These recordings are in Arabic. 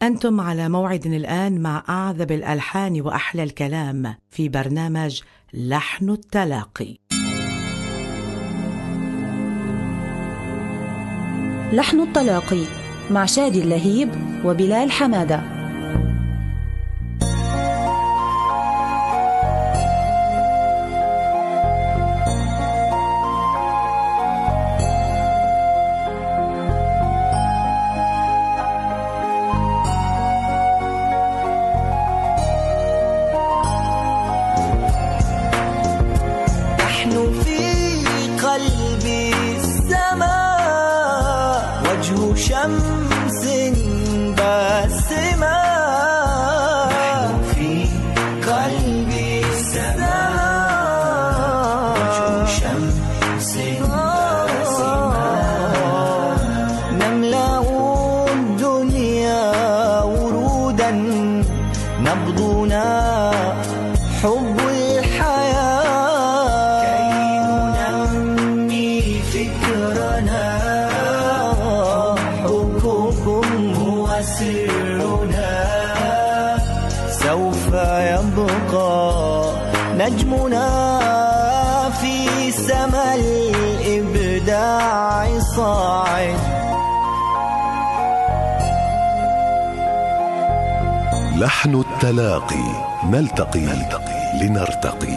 أنتم على موعد الآن مع أعذب الألحان وأحلى الكلام في برنامج لحن التلاقي. لحن التلاقي مع شادي اللهيب وبلال حمادة. شمس باسمة في قلبي السماء، وجه شمس باسمة، نملأ الدنيا ورودا، نبضنا حب الحياة، كي ننمي فكرنا، سرنا سوف يبقى نجمنا في سما الإبداع صاعد. لحن التلاقي، نلتقي لنرتقي.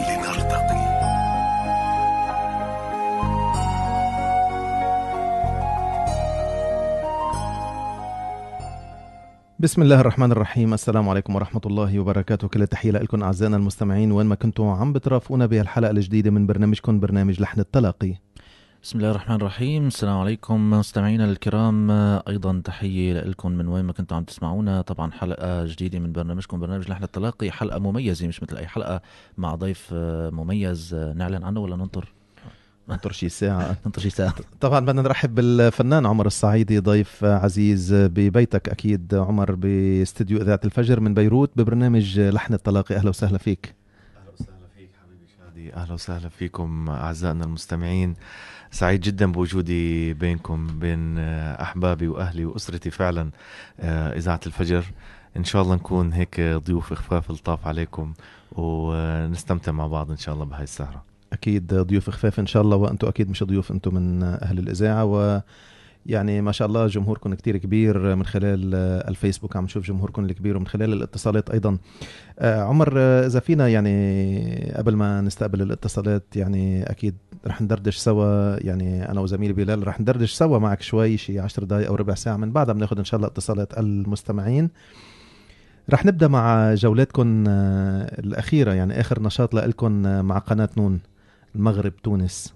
بسم الله الرحمن الرحيم. السلام عليكم ورحمة الله وبركاته. كل التحية لكم أعزائنا المستمعين وين ما كنتوا عم بترافقونا بهالحلقة الجديدة من برنامجكم برنامج لحن التلاقي. بسم الله الرحمن الرحيم. السلام عليكم مستمعينا الكرام، أيضا تحية لكم من وين ما كنتوا عم تسمعونا. طبعا حلقة جديدة من برنامجكم برنامج لحن التلاقي، حلقة مميزة مش مثل أي حلقة، مع ضيف مميز. نعلن عنه ولا ننطر شي ساعة؟ ننطر شي ساعة. طبعا بدنا نرحب بالفنان عمر الصعيدي، ضيف عزيز ببيتك أكيد عمر، باستديو إذاعة الفجر من بيروت ببرنامج لحن التلاقي. أهلا وسهلا فيك. أهلا وسهلا فيك حبيبي شادي، أهلا وسهلا فيكم أعزائنا المستمعين. سعيد جدا بوجودي بينكم، بين أحبابي وأهلي وأسرتي فعلا. إذاعة الفجر إن شاء الله نكون هيك ضيوف خفاف لطاف عليكم ونستمتع مع بعض إن شاء الله بهاي السهرة. أكيد ضيوف خفاف إن شاء الله، وأنتم أكيد مش ضيوف، أنتم من أهل الإذاعة، ويعني ما شاء الله جمهوركم كتير كبير من خلال الفيسبوك، عم نشوف جمهوركم الكبير، ومن خلال الاتصالات أيضا. عمر، إذا فينا يعني قبل ما نستقبل الاتصالات يعني أكيد رح ندردش سوا، يعني أنا وزميلي بلال رح ندردش سوا معك شوي، شي 10 دقايق أو ربع ساعة، من بعدها بناخد إن شاء الله اتصالات المستمعين. رح نبدأ مع جولاتكم الأخيرة، يعني آخر نشاط لكم مع قناة نون المغرب تونس.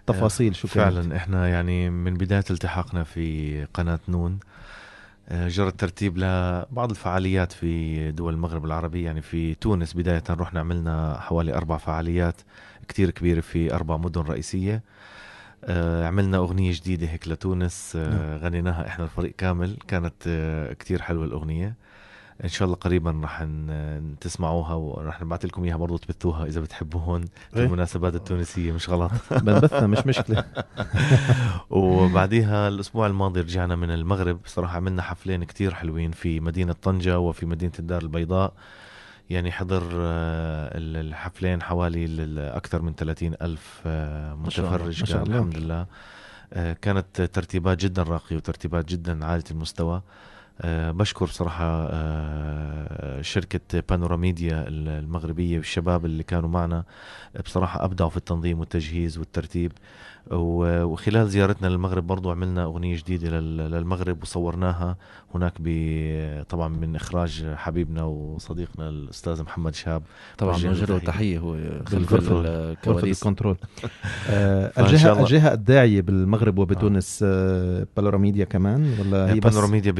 تفاصيل شو كانت؟ فعلا احنا يعني من بداية التحاقنا في قناة نون جرى الترتيب لبعض الفعاليات في دول المغرب العربي. يعني في تونس بداية رحنا عملنا حوالي 4 فعاليات كتير كبيرة في 4 مدن رئيسية. عملنا أغنية جديدة هيك لتونس، غنيناها احنا الفريق كامل، كانت كتير حلوة الأغنية. ان شاء الله قريبا رح تسمعوها، ورح نبعث لكم اياها برضو تبثوها اذا بتحبوهن في المناسبات التونسيه، مش غلط. بنبثها مش مشكله. وبعديها الاسبوع الماضي رجعنا من المغرب، صراحه عملنا حفلين كتير حلوين في مدينه طنجة وفي مدينه الدار البيضاء. يعني حضر الحفلين حوالي اكثر من 30,000 متفرج. ما شاء الله. الحمد لله. كانت ترتيبات جدا راقيه وترتيبات جدا عاليه المستوى. بشكر بصراحة شركة بانوراميديا المغربية والشباب اللي كانوا معنا، بصراحة أبدعوا في التنظيم والتجهيز والترتيب. وخلال زيارتنا للمغرب برضو عملنا أغنية جديدة للمغرب وصورناها هناك طبعا من إخراج حبيبنا وصديقنا الأستاذ محمد شهاب. طبعا نوجه له تحية، هو خلف الكواليس الكنترول. الجهة الداعية بالمغرب وبتونس بانوراميديا كمان، ولا هي بس بانوراميديا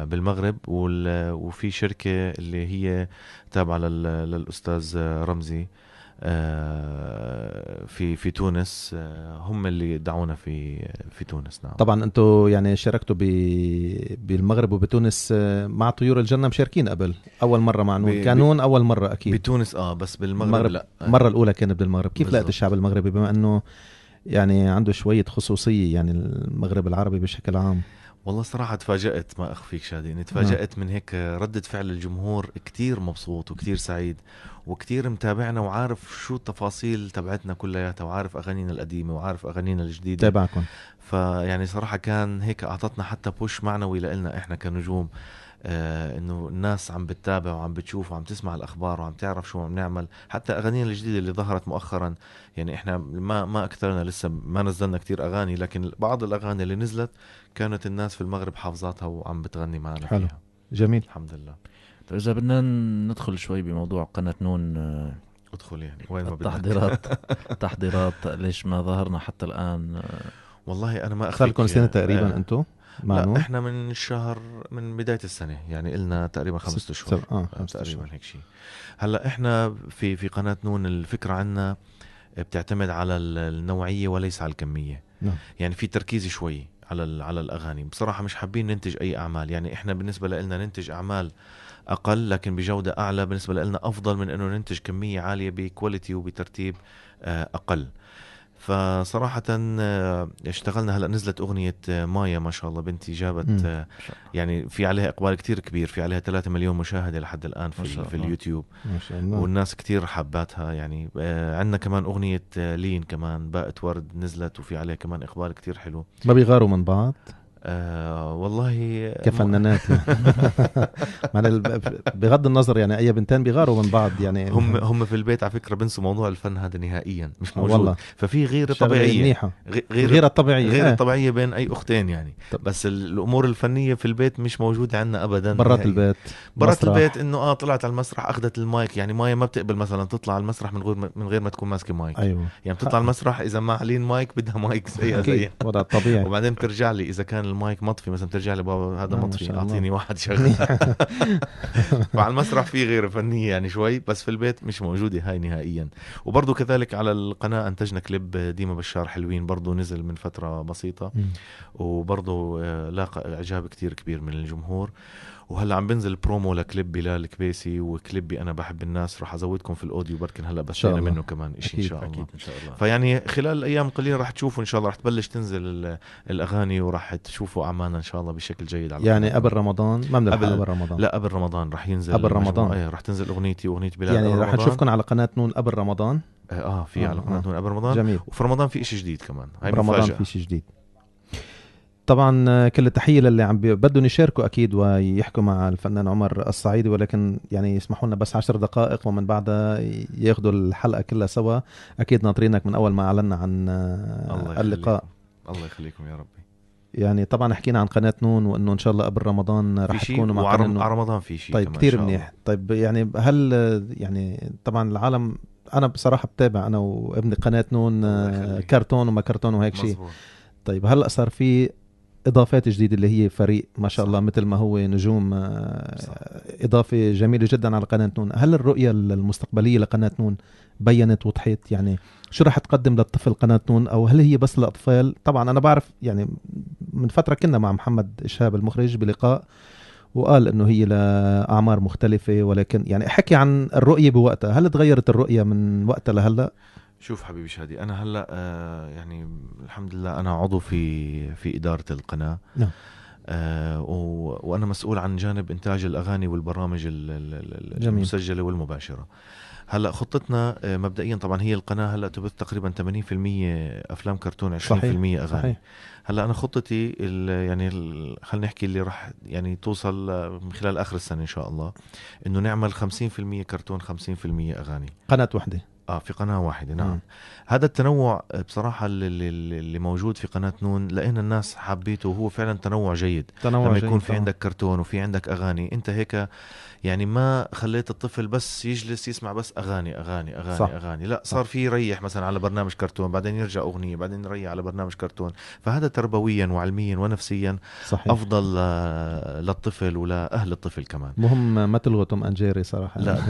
بالمغرب، وفي شركة اللي هي تابعة للأستاذ رمزي في تونس، هم اللي دعونا في تونس. نعم. طبعا انتم يعني شاركتوا بالمغرب وبتونس مع طيور الجنة، مشاركين قبل اول مرة مع نون، كانون اول مرة اكيد بتونس بس بالمغرب لا. المرة الاولى كانت بالمغرب. كيف لقيت الشعب المغربي بما انه يعني عنده شوية خصوصية، يعني المغرب العربي بشكل عام؟ والله صراحة تفاجأت، ما أخفيك شادي إني تفاجأت من هيك ردة فعل الجمهور. كتير مبسوط وكتير سعيد وكتير متابعنا وعارف شو التفاصيل تبعتنا كلياتها، وعارف أغانينا القديمة وعارف أغانينا الجديدة. تابعكم. فيعني صراحة كان هيك أعطتنا حتى بوش معنوي لنا إحنا كنجوم، إنه الناس عم بتتابع وعم بتشوف وعم تسمع الأخبار وعم تعرف شو عم نعمل. حتى أغانينا الجديدة اللي ظهرت مؤخرا، يعني إحنا ما أكثرنا لسه ما نزلنا كتير أغاني، لكن بعض الأغاني اللي نزلت كانت الناس في المغرب حافظاتها وعم بتغني معنا حلو. فيها. جميل. الحمد لله. طيب إذا بدنا ندخل شوي بموضوع قناة نون، ادخل يعني وين ما بدك. تحضيرات ليش ما ظهرنا حتى الآن؟ والله أنا ما أخفيك. صار لكم سنة تقريبا أنتو مع لا نون؟ إحنا من بداية السنة، يعني إلنا تقريبا 5 أشهر. 5 تقريبا هيك شيء. هلا إحنا في قناة نون الفكرة عنا بتعتمد على النوعية وليس على الكمية. نعم. يعني في تركيز شوي على الأغاني. بصراحة مش حابين ننتج أي أعمال، يعني إحنا بالنسبة لنا ننتج أعمال أقل لكن بجودة أعلى، بالنسبة لنا أفضل من أنه ننتج كمية عالية بكواليتي وبترتيب أقل. فصراحة اشتغلنا. هلأ نزلت أغنية مايا، ما شاء الله بنتي جابت يعني في عليها إقبال كتير كبير، في عليها 3 مليون مشاهدة لحد الآن في اليوتيوب، ما شاء الله. والناس كتير حباتها. يعني عندنا كمان أغنية لين كمان باقة ورد نزلت وفي عليها كمان إقبال كتير حلو. ما بيغاروا من بعض؟ والله كفنانات يعني. بغض النظر يعني اي بنتين بيغاروا من بعض يعني. هم في البيت على فكره بنسوا موضوع الفن هذا نهائيا، مش موجود والله. ففي غيره طبيعيه، غير الطبيعيه، غير الطبيعيه بين اي اختين يعني. بس الامور الفنيه في البيت مش موجوده عندنا ابدا. برات البيت، برات البيت انه طلعت على المسرح اخذت المايك. يعني مايا ما بتقبل مثلا تطلع على المسرح من غير ما تكون ماسكه مايك. ايوه يعني بتطلع على المسرح اذا ما علين مايك بدها مايك زي وضع طبيعي. وبعدين بترجع لي اذا كان المايك مطفي مثلا، ترجع لي بابا هذا مطفي اعطيني واحد شغل. فعلى المسرح في غير فنيه يعني شوي، بس في البيت مش موجوده هاي نهائيا. وبرضه كذلك على القناه انتجنا كليب ديما بشار حلوين، برضه نزل من فتره بسيطه وبرضه لاقى اعجاب كتير كبير من الجمهور. وهلا عم بنزل برومو لكليب بلال كبيسي وكليبي انا بحب الناس، راح ازودكم في الاوديو بركن هلا بس منه كمان شيء ان شاء الله. أكيد إن شاء الله. فيعني خلال ايام قليله راح تشوفوا ان شاء الله، راح تبلش تنزل الاغاني وراح تشوفوا اعمالنا ان شاء الله بشكل جيد على يعني قبل رمضان. ما بنلحق قبل رمضان. لا قبل رمضان راح ينزل قبل رمضان. راح تنزل اغنيتي واغنيه بلال يعني راح نشوفكم على قناه نون قبل رمضان. في على قناه نون قبل رمضان. جميل. وفي رمضان في شيء جديد كمان. هاي رمضان مفاجأة. في شيء جديد. طبعا كل التحية للي عم بدهم يشاركوا أكيد ويحكوا مع الفنان عمر الصعيدي، ولكن يعني يسمحوا لنا بس 10 دقائق ومن بعدها ياخدوا الحلقة كلها سوا. أكيد ناطرينك من أول ما أعلنا عن اللقاء. الله يخليكم يا ربي. يعني طبعا حكينا عن قناة نون وإنه إن شاء الله قبل رمضان رح تكونوا مع قناة نون. على رمضان في شيء. طيب كتير منيح. طيب يعني هل يعني طبعا العالم، أنا بصراحة بتابع أنا وابن قناة نون كرتون وما كرتون وهيك شيء. طيب هلأ صار في إضافات جديدة اللي هي فريق ما شاء الله مثل ما هو نجوم، إضافة جميلة جدا على قناة نون. هل الرؤية المستقبلية لقناة نون بينت وضحت؟ يعني شو رح تقدم للطفل قناة نون، أو هل هي بس للأطفال؟ طبعا أنا بعرف يعني من فترة كنا مع محمد إشهاب المخرج بلقاء وقال إنه هي لأعمار مختلفة، ولكن يعني حكي عن الرؤية بوقتها. هل تغيرت الرؤية من وقتها لهلأ؟ شوف حبيبي شادي، أنا هلأ يعني الحمد لله أنا عضو في إدارة القناة. نعم. وأنا مسؤول عن جانب إنتاج الأغاني والبرامج المسجلة والمباشرة. هلأ خطتنا مبدئيا طبعا هي القناة هلأ تبث تقريبا 80% أفلام كرتون، 20% أغاني. صحيح. هلأ أنا خطتي يعني خلينا نحكي اللي راح يعني توصل من خلال آخر السنة إن شاء الله، إنه نعمل 50% كرتون 50% أغاني. قناة واحدة. في قناة واحدة. نعم. هذا التنوع بصراحة اللي موجود في قناة نون لقينا الناس حبيته، وهو فعلا تنوع جيد. لما يكون في عندك كرتون وفي عندك أغاني، انت هيك يعني ما خليت الطفل بس يجلس يسمع بس أغاني أغاني أغاني صح. أغاني لا، صار في يريح مثلا على برنامج كرتون، بعدين يرجع أغنية، بعدين يريح على برنامج كرتون. فهذا تربويا وعلميا ونفسيا صحيح. أفضل للطفل ولأهل الطفل كمان. مهم ما تلغوا توم أند جيري صراحة. لا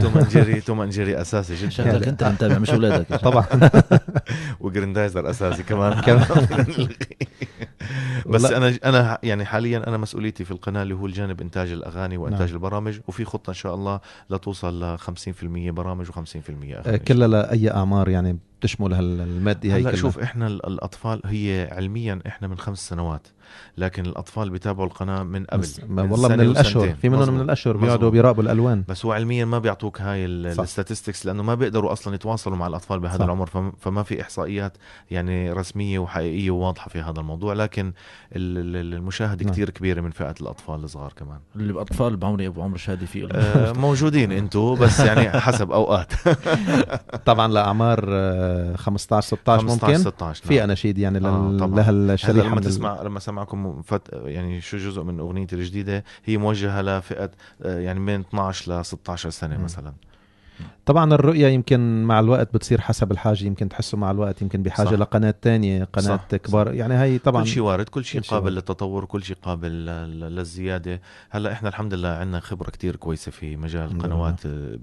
توم أند جيري أساسي جدا. شكلك أنت متابع مش أولادك. طبعا. وجريندايزر أساسي كمان. بس أنا يعني حاليا أنا مسؤوليتي في القناة اللي هو الجانب إنتاج الأغاني وإنتاج البرامج، وفي خطة إن شاء الله لتوصل ل 50% برامج و50% أغاني. كلها لأي أعمار يعني تشمل هالمادة هي هلا كلها؟ شوف، احنا الأطفال هي علميا احنا من 5 سنوات، لكن الأطفال بيتابعوا القناة من قبل، والله من سنة الأشهر، وسنتين. في منهم من مظبوط. الأشهر مظبوط. بيقعدوا بيراقبوا الألوان. بس هو علميا ما بيعطوك هاي الستاتستكس، لأنه ما بيقدروا أصلا يتواصلوا مع الأطفال بهذا صح. العمر، فما في إحصائيات يعني رسمية وحقيقية وواضحة في هذا الموضوع. لكن المشاهدة نعم. كتير كبيرة من فئة الأطفال الصغار كمان. اللي بأطفال بعمري أبو عمر شادي فيه موجودين انتو، بس يعني حسب أوقات. طبعا لأعمار 15 16 ممكن 16 في أناشيد يعني طبعاً. لها هلا الشريحة لما سمعكم يعني شو جزء من أغنيتي الجديدة هي موجهة لفئة يعني من 12 ل 16 سنة مثلا. طبعا الرؤية يمكن مع الوقت بتصير حسب الحاجة، يمكن تحسوا مع الوقت يمكن بحاجة صح. لقناة تانية، قناة صح. كبار، يعني هي طبعا كل شيء وارد، كل شيء كل شيء قابل وارد. للتطور، كل شيء قابل للزيادة. هلا احنا الحمد لله عندنا خبرة كتير كويسة في مجال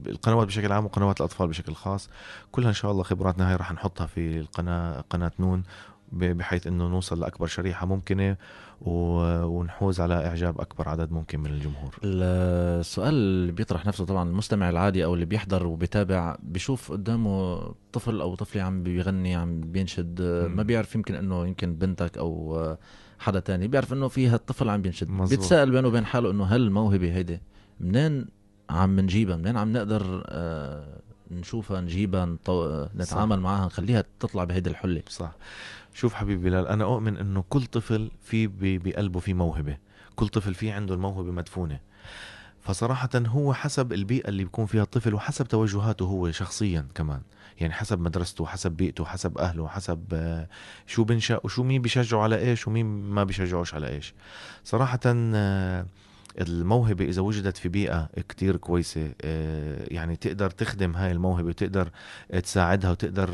القنوات بشكل عام وقنوات الأطفال بشكل خاص. كلها إن شاء الله خبراتنا هاي راح نحطها في قناة نون، بحيث انه نوصل لأكبر شريحة ممكنة ونحوز على إعجاب أكبر عدد ممكن من الجمهور. السؤال اللي بيطرح نفسه طبعا المستمع العادي أو اللي بيحضر وبيتابع بيشوف قدامه طفل أو طفلة عم بيغني عم بينشد، ما بيعرف يمكن بنتك أو حدا تاني بيعرف إنه في هالطفل عم بينشد. مزبوط. بيتساءل بينه وبين حاله إنه هل الموهبة هيدي منين عم نجيبها، منين عم نقدر نشوفها نجيبها نتعامل معها نخليها تطلع بهيدي الحلة. صح. شوف حبيبي بلال، أنا أؤمن أنه كل طفل في بقلبه في موهبة، كل طفل فيه عنده الموهبة مدفونة. فصراحة هو حسب البيئة اللي بيكون فيها الطفل وحسب توجهاته هو شخصيا كمان، يعني حسب مدرسته، حسب بيئته، حسب أهله، حسب شو بنشأ وشو مين بيشجعوا على إيش ومين ما بيشجعوش على إيش. صراحة الموهبة إذا وجدت في بيئة كتير كويسة يعني تقدر تخدم هاي الموهبة وتقدر تساعدها وتقدر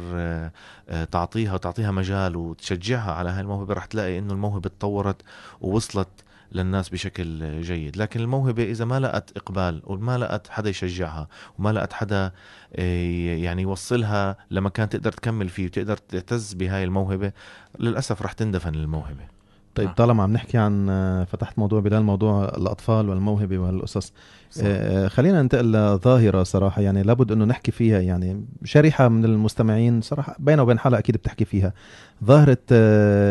تعطيها مجال وتشجعها على هاي الموهبة، رح تلاقي إنه الموهبة تطورت ووصلت للناس بشكل جيد. لكن الموهبة إذا ما لقت إقبال وما لقت حدا يشجعها وما لقت حدا يعني يوصلها لمكان تقدر تكمل فيه وتقدر تعتز بهاي الموهبة، للأسف رح تندفن الموهبة. طيب طالما عم نحكي عن فتحت موضوع بلال، موضوع الأطفال والموهبة وهالقصص، خلينا ننتقل لظاهرة صراحة يعني لابد أنه نحكي فيها، يعني شريحة من المستمعين صراحة بينه وبين حالة أكيد بتحكي فيها، ظاهرة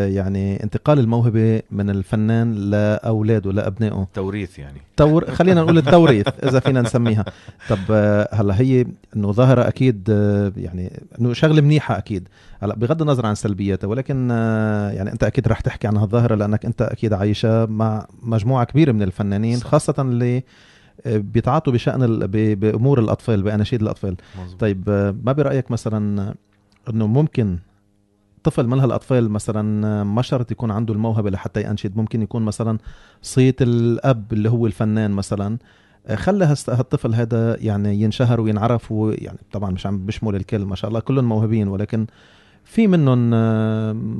يعني انتقال الموهبة من الفنان لأولاده لأبنائه، توريث يعني خلينا نقول التوريث إذا فينا نسميها. طب هلا هي أنه ظاهرة أكيد يعني أنه شغلة منيحة أكيد، هلا بغض النظر عن سلبياتها، ولكن يعني أنت أكيد رح تحكي عن هالظاهرة لأنك أنت أكيد عايشة مع مجموعة كبيرة من الفنانين. صح. خاصة اللي بيتعاطوا بأمور الأطفال، بأناشيد الأطفال. مزبوط. طيب ما برأيك مثلا أنه ممكن طفل من هالأطفال مثلا ما شرط يكون عنده الموهبة لحتى ينشد، ممكن يكون مثلا صيت الأب اللي هو الفنان مثلا خلى هالطفل هذا يعني ينشهر وينعرف، ويعني طبعا مش عم بشمل الكل، ما شاء الله كلهم موهبين، ولكن في منهم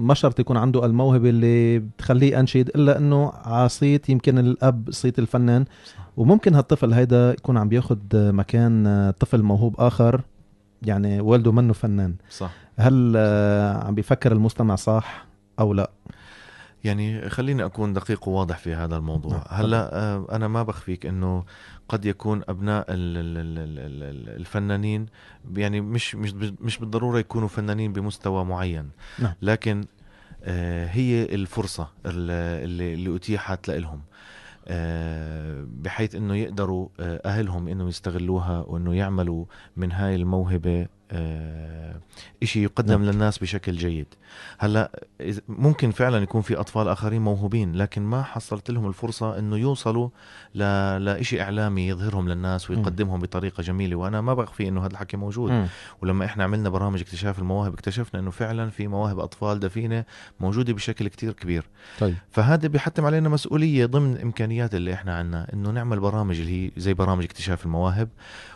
ما شرط يكون عنده الموهبة اللي بتخليه أنشد، إلا أنه عصيت يمكن الأب صيت الفنان. صح. وممكن هالطفل هيدا يكون عم بياخد مكان طفل موهوب آخر يعني والده منه فنان. صح. هل عم بيفكر المستمع صح أو لا؟ يعني خليني أكون دقيق وواضح في هذا الموضوع. هلا أنا ما بخفيك أنه قد يكون أبناء الفنانين يعني مش بالضرورة يكونوا فنانين بمستوى معين. نعم. لكن هي الفرصة اللي أتيحت لهم بحيث أنه يقدروا أهلهم أنه يستغلوها وأنه يعملوا من هاي الموهبة إشي يقدم للناس بشكل جيد. هلا ممكن فعلا يكون في أطفال آخرين موهوبين لكن ما حصلت لهم الفرصة إنه يوصلوا لإشي إعلامي يظهرهم للناس ويقدمهم بطريقة جميلة. وأنا ما بخفي إنه هذا الحكي موجود. ولما إحنا عملنا برامج اكتشاف المواهب اكتشفنا إنه فعلا في مواهب أطفال دفينة موجودة بشكل كتير كبير. طيب. فهذا بيحتم علينا مسؤولية ضمن الإمكانيات اللي إحنا عنا إنه نعمل برامج اللي هي زي برامج اكتشاف المواهب،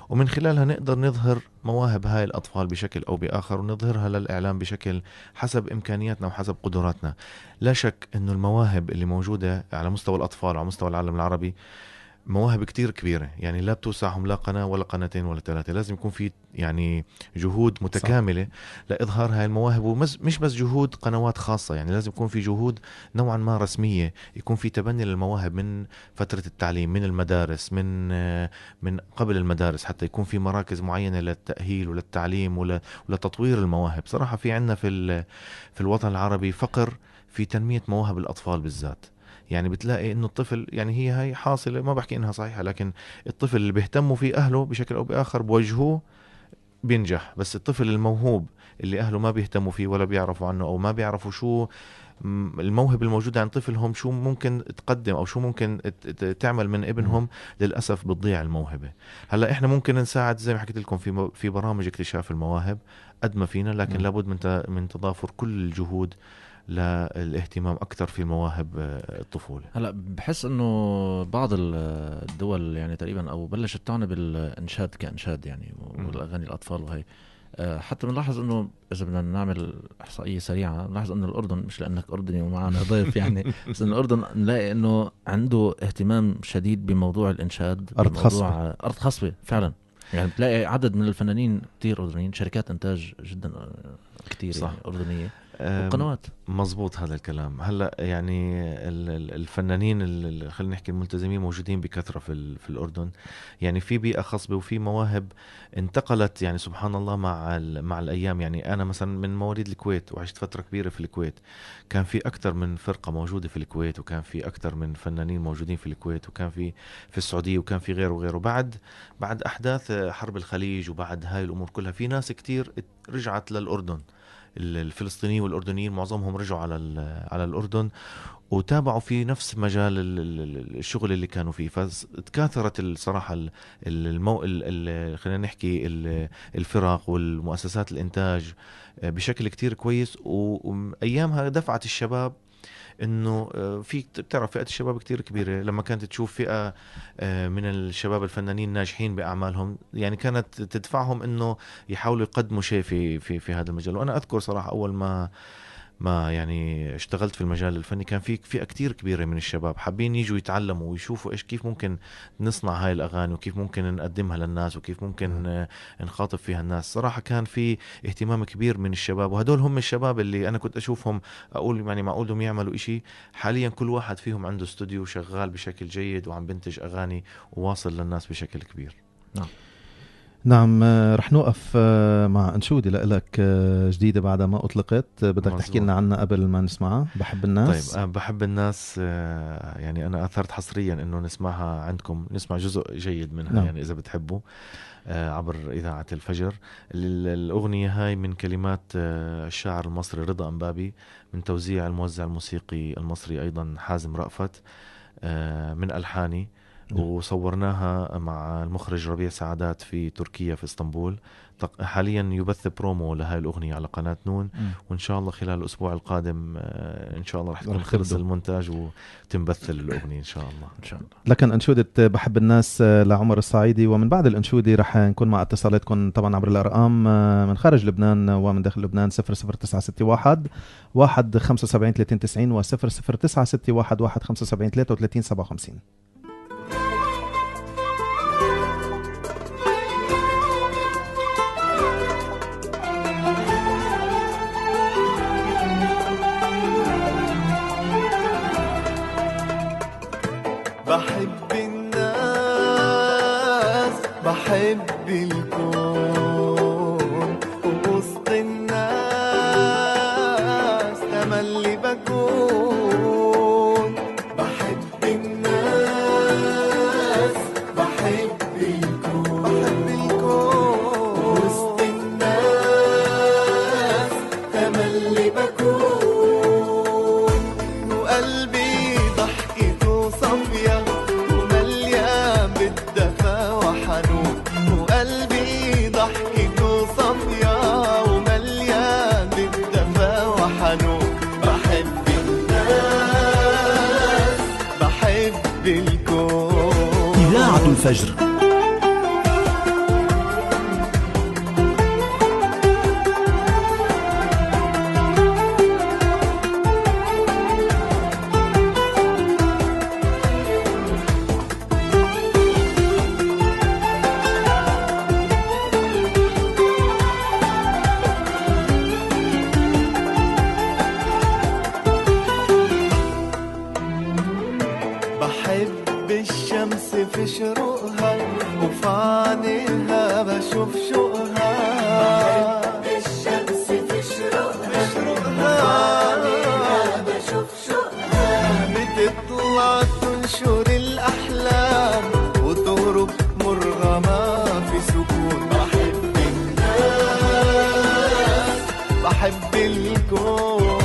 ومن خلالها نقدر نظهر مواهب هاي الأطفال بشكل أو بآخر ونظهرها للإعلام بشكل حسب إمكانياتنا وحسب قدراتنا. لا شك أنه المواهب اللي موجودة على مستوى الأطفال وعلى مستوى العالم العربي مواهب كتير كبيرة، يعني لا بتوسعهم لا قناة ولا قناتين ولا 3. لازم يكون في يعني جهود متكاملة لإظهار هاي المواهب، ومش بس جهود قنوات خاصة، يعني لازم يكون في جهود نوعا ما رسمية، يكون في تبني للمواهب من فترة التعليم، من المدارس، من قبل المدارس، حتى يكون في مراكز معينة للتأهيل وللتعليم ولتطوير المواهب. صراحة في عنا في الوطن العربي فقر في تنمية مواهب الأطفال بالذات. يعني بتلاقي انه الطفل، يعني هي حاصلة، ما بحكي انها صحيحة، لكن الطفل اللي بيهتموا فيه اهله بشكل او باخر بوجهوه بينجح، بس الطفل الموهوب اللي اهله ما بيهتموا فيه ولا بيعرفوا عنه او ما بيعرفوا شو الموهبة الموجودة عند طفلهم، شو ممكن تقدم او شو ممكن تعمل من ابنهم، للأسف بتضيع الموهبة. هلا احنا ممكن نساعد زي ما حكيت لكم في برامج اكتشاف المواهب قد ما فينا، لكن لابد من تضافر كل الجهود للاهتمام أكثر في مواهب الطفولة. هلا بحس انه بعض الدول يعني تقريبا او بلشت تعنى بالانشاد كانشاد يعني، والاغاني الاطفال وهي. حتى بنلاحظ انه اذا بدنا نعمل احصائيه سريعه بنلاحظ انه الاردن، مش لانك اردني ومعنا ضيف يعني، بس ان الاردن نلاقي انه عنده اهتمام شديد بموضوع الانشاد، ارض خصبه. ارض خصبه فعلا. يعني بتلاقي عدد من الفنانين كتير اردنيين، شركات انتاج جدا كتير يعني اردنيه وقنوات. مزبوط هذا الكلام. هلا يعني الفنانين خلينا نحكي الملتزمين موجودين بكثرة في الأردن، يعني في بيئة خصبة وفي مواهب انتقلت، يعني سبحان الله مع الأيام. يعني أنا مثلا من مواليد الكويت وعشت فترة كبيرة في الكويت، كان في أكثر من فرقة موجودة في الكويت، وكان في أكثر من فنانين موجودين في الكويت، وكان في السعودية، وكان في غيره وغيره. بعد أحداث حرب الخليج وبعد هاي الأمور كلها، في ناس كتير رجعت للأردن. الفلسطينيين والأردنيين معظمهم رجعوا على الأردن وتابعوا في نفس مجال الشغل اللي كانوا فيه، فتكاثرت الصراحة خلينا نحكي الفرق والمؤسسات الإنتاج بشكل كتير كويس. وأيامها دفعت الشباب انه في بتعرف فئة الشباب كتير كبيرة، لما كانت تشوف فئة من الشباب الفنانين ناجحين بأعمالهم، يعني كانت تدفعهم انه يحاولوا يقدموا شيء في هذا المجال. وانا اذكر صراحة اول ما يعني اشتغلت في المجال الفني، كان في فئة كتير كبيرة من الشباب حابين يجوا يتعلموا ويشوفوا كيف ممكن نصنع هاي الأغاني، وكيف ممكن نقدمها للناس، وكيف ممكن نخاطب فيها الناس. صراحة كان في اهتمام كبير من الشباب، وهدول هم الشباب اللي أنا كنت أشوفهم أقول يعني معقولهم يعملوا إشي. حاليا كل واحد فيهم عنده استوديو شغال بشكل جيد وعم بنتج أغاني وواصل للناس بشكل كبير. نعم. رح نوقف مع أنشودة لك جديدة بعد ما أطلقت، بدك تحكي لنا عنها قبل ما نسمعها. بحب الناس. طيب بحب الناس، يعني أنا أثرت حصريا أنه نسمعها عندكم، نسمع جزء جيد منها. نعم. يعني إذا بتحبوا عبر إذاعة الفجر. الأغنية هاي من كلمات الشاعر المصري رضا أنبابي، من توزيع الموزع الموسيقي المصري أيضا حازم رأفت، من ألحاني، وصورناها مع المخرج ربيع سعادات في تركيا في اسطنبول. حاليا يبث برومو لهاي الأغنية على قناة نون، وإن شاء الله خلال الأسبوع القادم إن شاء الله رح تكون خلص المونتاج وتنبث الأغنية إن شاء الله. إن شاء الله. لكن أنشودة بحب الناس لعمر الصعيدي، ومن بعد الأنشودة رح نكون مع اتصالاتكم طبعا عبر الأرقام من خارج لبنان ومن داخل لبنان 00961 175 390 و 00961 175 33 57. بحب الناس، بحب الكون، ووسط الناس تملي بكون. بحب الناس، بحب الكون، ووسط الناس تملي بكون. وقلبي ضحكته صافية ومليان بالدفا وحنون، وقلبي ضحكته صافية ومليان بالدفا وحنون. بحب الناس، بحب الكون. إذاعة الفجر. شوقها وفي عينيها بشوف شوقها الشمس تشرقها بشوف شوقها بتطلع تنشر الأحلام وتهرب مرغمة في سكون بحب الناس بحب الكون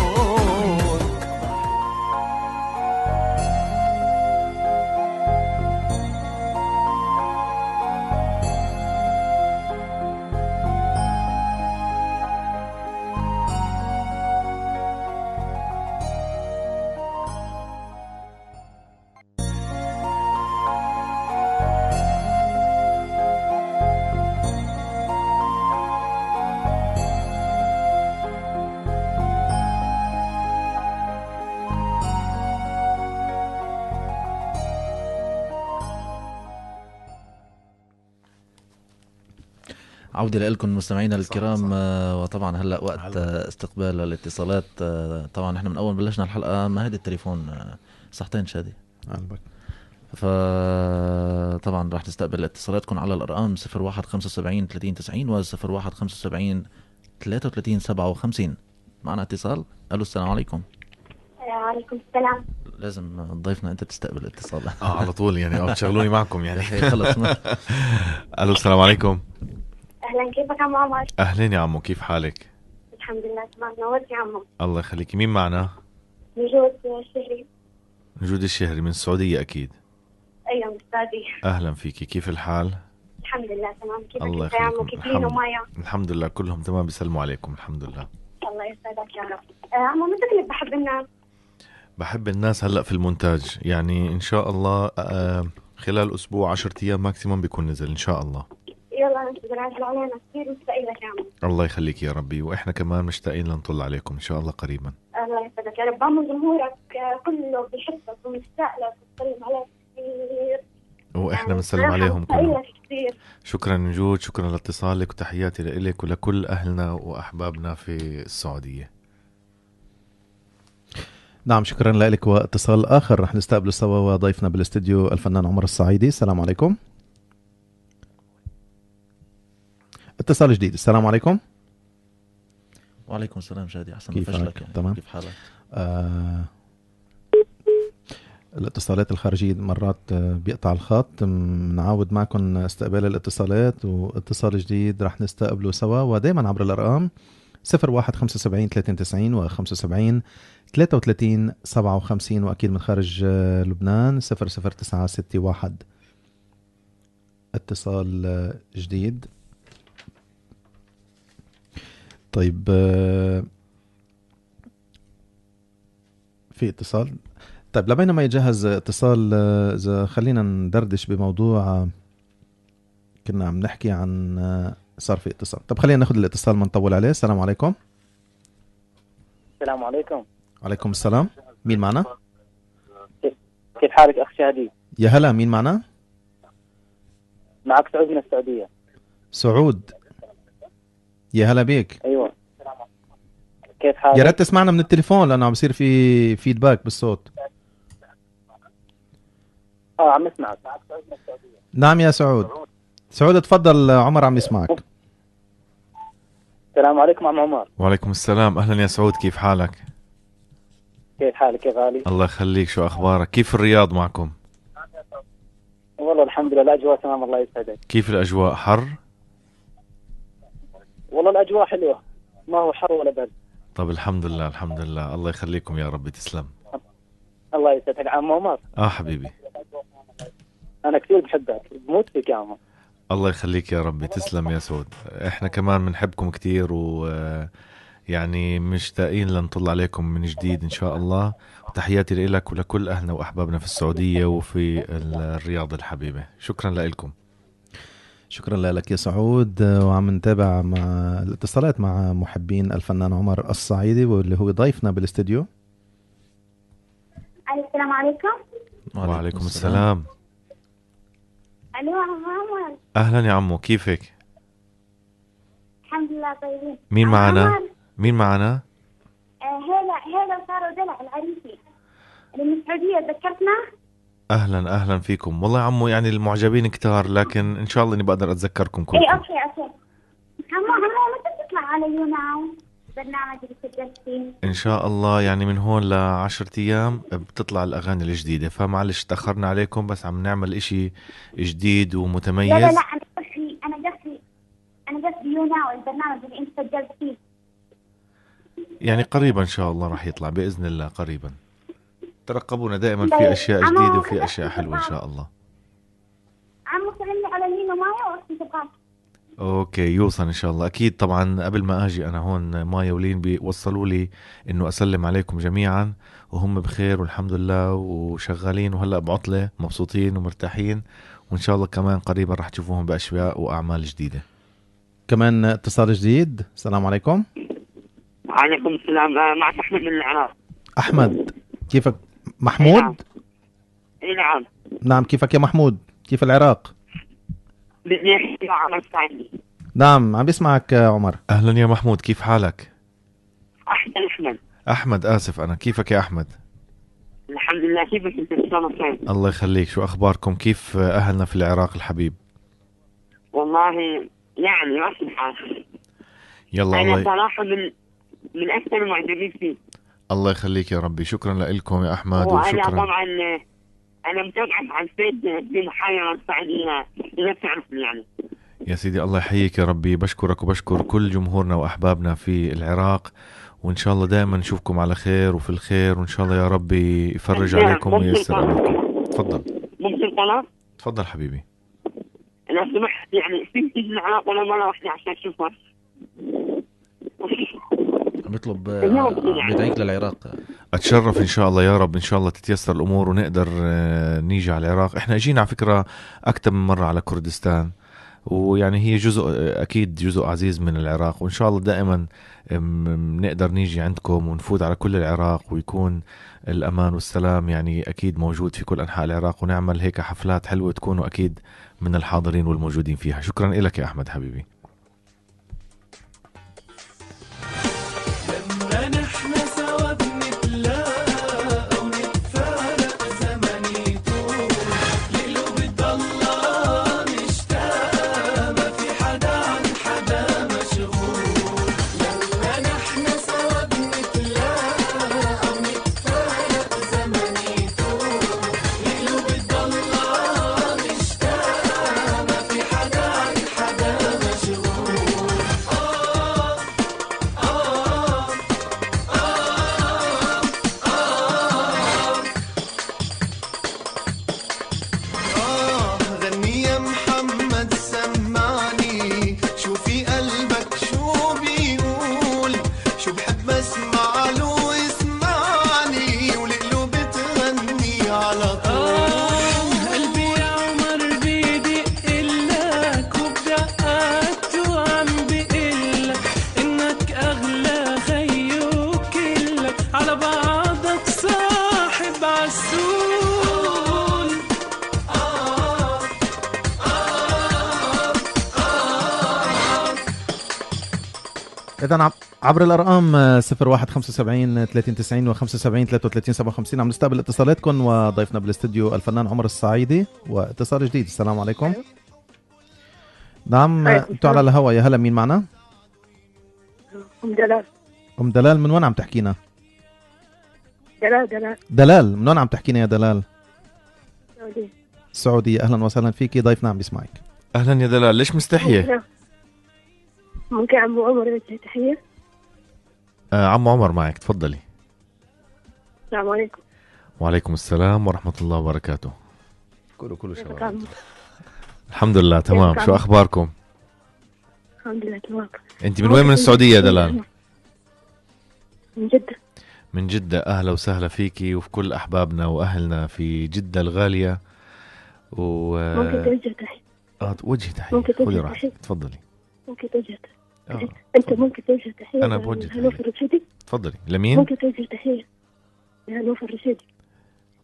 عودة لكم مستمعينا الكرام. وطبعا هلا وقت استقبال الاتصالات. طبعا نحن من اول بلشنا الحلقه ما هدي التليفون صحتين شادي قلبك. فطبعا راح نستقبل اتصالاتكم على الارقام 0175 30 90 و 0175 33 57. معنا اتصال. الو السلام عليكم. وعليكم السلام. لازم ضيفنا انت تستقبل الاتصال. على طول يعني تشغلوني معكم يعني. خلص. الو السلام عليكم. اهلا، كيفك عم عمر؟ اهلين يا عمو، كيف حالك؟ الحمد لله تمام. نورت يا عمو. الله يخليكي. مين معنا؟ نجود الشهري. نجود الشهري من السعودية أكيد. ايوه من السعودية. أهلا فيكي، كيف الحال؟ الحمد لله تمام. كيفك الله انت يا عمو؟ يخليكم. كيف لين ومايا؟ الحمد لله كلهم تمام، بيسلموا عليكم الحمد لله. الله يسعدك يا رب. عمو متى كنت بحب الناس؟ بحب الناس هلأ في المونتاج، يعني إن شاء الله خلال أسبوع 10 أيام ماكسيموم بيكون نزل إن شاء الله. يلا ننتظر علينا كثير، مشتاقين لك يا عمو. الله يخليك يا ربي، وإحنا كمان مشتاقين لنطل عليكم إن شاء الله قريبا. الله يسعدك يا رب. عمو جمهورك كله بيحبك ومشتاق لك وبيسلم عليك كثير، وإحنا بنسلم عليهم كلهم. كثير. شكرا نجود، شكرا لاتصالك وتحياتي لك ولكل أهلنا وأحبابنا في السعودية. نعم شكرا لك. واتصال آخر رح نستقبله سوا وضيفنا بالاستديو الفنان عمر الصعيدي. السلام عليكم. اتصال جديد. السلام عليكم. وعليكم السلام شادي. أحسن كيف فشلك يعني. تمام. كيف حالك؟ الاتصالات الخارجية مرات بيقطع الخط. نعاود معكم استقبال الاتصالات، واتصال جديد رح نستقبله سوا ودايما عبر الأرقام 0175 93 و 75 33 57 وأكيد من خارج لبنان 00961. اتصال جديد. طيب في اتصال. طيب لبين ما يجهز اتصال، إذا خلينا ندردش بموضوع كنا عم نحكي عن صار في اتصال. طب خلينا ناخذ الاتصال ما نطول عليه. السلام عليكم. السلام عليكم. وعليكم السلام. مين معنا؟ كيف حالك أخ شادي؟ يا هلا، مين معنا؟ معك سعود من السعودية. سعود، يا هلا بيك. أيوة، كيف حالك؟ يا ريت تسمعنا من التليفون لأنه عم بصير في فيدباك بالصوت. عم اسمعك. نعم يا سعود. سعود تفضل، عمر عم يسمعك. السلام عليكم عم عمر. وعليكم السلام. أهلا يا سعود، كيف حالك؟ كيف حالك يا غالي؟ الله يخليك. شو أخبارك؟ كيف الرياض معكم؟ والله الحمد لله الأجواء تمام الله يسعدك. كيف الأجواء؟ حر؟ والله الأجواء حلوة، ما هو حر ولا برد. طب الحمد لله الحمد لله. الله يخليكم يا ربي. تسلم. الله يسعدك عم عمر. حبيبي، أنا كثير بحبك، بموت فيك يا عمر. الله يخليك يا ربي. تسلم يا سعود. احنا كمان بنحبكم كتير، و يعني مشتاقين لنطل عليكم من جديد ان شاء الله. وتحياتي لك ولكل اهلنا واحبابنا في السعودية وفي الرياض الحبيبة. شكرا لكم. شكرا لك يا سعود. وعم نتابع مع الاتصالات مع محبين الفنان عمر الصعيدي واللي هو ضيفنا بالاستديو. السلام عليكم. وعليكم السلام. الو عمر. اهلا يا عمو، كيفك؟ الحمد لله طيبين. مين معنا؟ مين معنا؟ هلا سارة ودلع العريسي اللي من السعودية. تذكرتنا؟ اهلا فيكم. والله يا عمو يعني المعجبين كتار، لكن ان شاء الله اني بقدر اتذكركم اي كلكم. اوكي عمو متى تطلع على يوناو برنامج اللي سجلت فيه؟ ان شاء الله يعني من هون ل10 ايام بتطلع الاغاني الجديدة، فمعلش تاخرنا عليكم، بس عم نعمل اشي جديد ومتميز. لا انا قصدي يوناو البرنامج اللي انت سجلت فيه. يعني قريبا ان شاء الله راح يطلع باذن الله قريبا. ترقبونا، دائما في اشياء جديدة وفي اشياء حلوة ان شاء الله. عمو سلمني على لينا مايا واختي تبقى. اوكي يوصل ان شاء الله اكيد. طبعا قبل ما اجي انا هون مايا ولين بيوصلوا لي انه اسلم عليكم جميعا وهم بخير والحمد لله وشغالين وهلا بعطلة مبسوطين ومرتاحين، وان شاء الله كمان قريبا راح تشوفوهم باشياء واعمال جديدة. كمان اتصال جديد. السلام عليكم. وعليكم السلام. معك احمد من العراق. احمد كيفك؟ محمود؟ اي نعم. نعم كيفك يا محمود؟ كيف العراق؟ بدي احكي مع عمر السعيدي. نعم عم بسمعك عمر. اهلا يا محمود، كيف حالك؟ احمد. احمد اسف انا. كيفك يا احمد؟ الحمد لله. كيفك انت؟ الله يخليك. شو اخباركم؟ كيف اهلنا في العراق الحبيب؟ والله يعني ماشي الحال. يلا انا الله صراحه من اكثر المعجبين فيه. الله يخليك يا ربي. شكرا لكم يا احمد. وانا وشكرا طبعا انا متابعك على الفيس في محايا السعوديه اذا بتعرفني يعني. يا سيدي الله يحييك يا ربي. بشكرك وبشكر كل جمهورنا واحبابنا في العراق، وان شاء الله دائما نشوفكم على خير وفي الخير، وان شاء الله يا ربي يفرج عليكم وييسر عليكم. تفضل. ممكن طلب؟ تفضل حبيبي. لو سمحت يعني في تيجي العراق ولا مره واحده عشان اشوفك؟ بيطلب بدعيك للعراق. اتشرف ان شاء الله يا رب. ان شاء الله تتيسر الامور ونقدر نيجي على العراق. احنا اجينا على فكره اكثر من مره على كردستان، ويعني هي جزء اكيد جزء عزيز من العراق، وان شاء الله دائما نقدر نيجي عندكم ونفوت على كل العراق، ويكون الامان والسلام يعني اكيد موجود في كل انحاء العراق، ونعمل هيك حفلات حلوه تكونوا اكيد من الحاضرين والموجودين فيها. شكرا لك يا احمد حبيبي. إذا عبر الأرقام 0175 390 و75 33 57 عم نستقبل اتصالاتكم، وضيفنا بالاستديو الفنان عمر السعيدي. واتصال جديد. السلام عليكم. نعم انتوا على الهوا. يا هلا، مين معنا؟ أم دلال. أم دلال من وين عم تحكينا؟ دلال من وين عم تحكينا يا دلال؟ السعودية. أهلا وسهلا فيكي، ضيفنا عم بيسمعك. أهلا يا دلال. ليش مستحية؟ ممكن عمو عمر يوجه تحية؟ عمو عمر معك، تفضلي. السلام عليكم. وعليكم السلام ورحمة الله وبركاته. كله شباب. الحمد لله تمام. شو أخباركم؟ الحمد لله تمام. أنت من وين من السعودية يا دلال؟ من جدة. من جدة. أهلا وسهلا فيكي وفي كل أحبابنا وأهلنا في جدة الغالية. ممكن توجه تحية. وجهي تحية. خذي راحتك، تفضلي. ممكن توجه تحية. أنت ممكن توجه تحية. أنا بوجه تحية. هنوف الرشيدي. تفضلي. لمين؟ ممكن توجه تحية هنوف الرشيدي.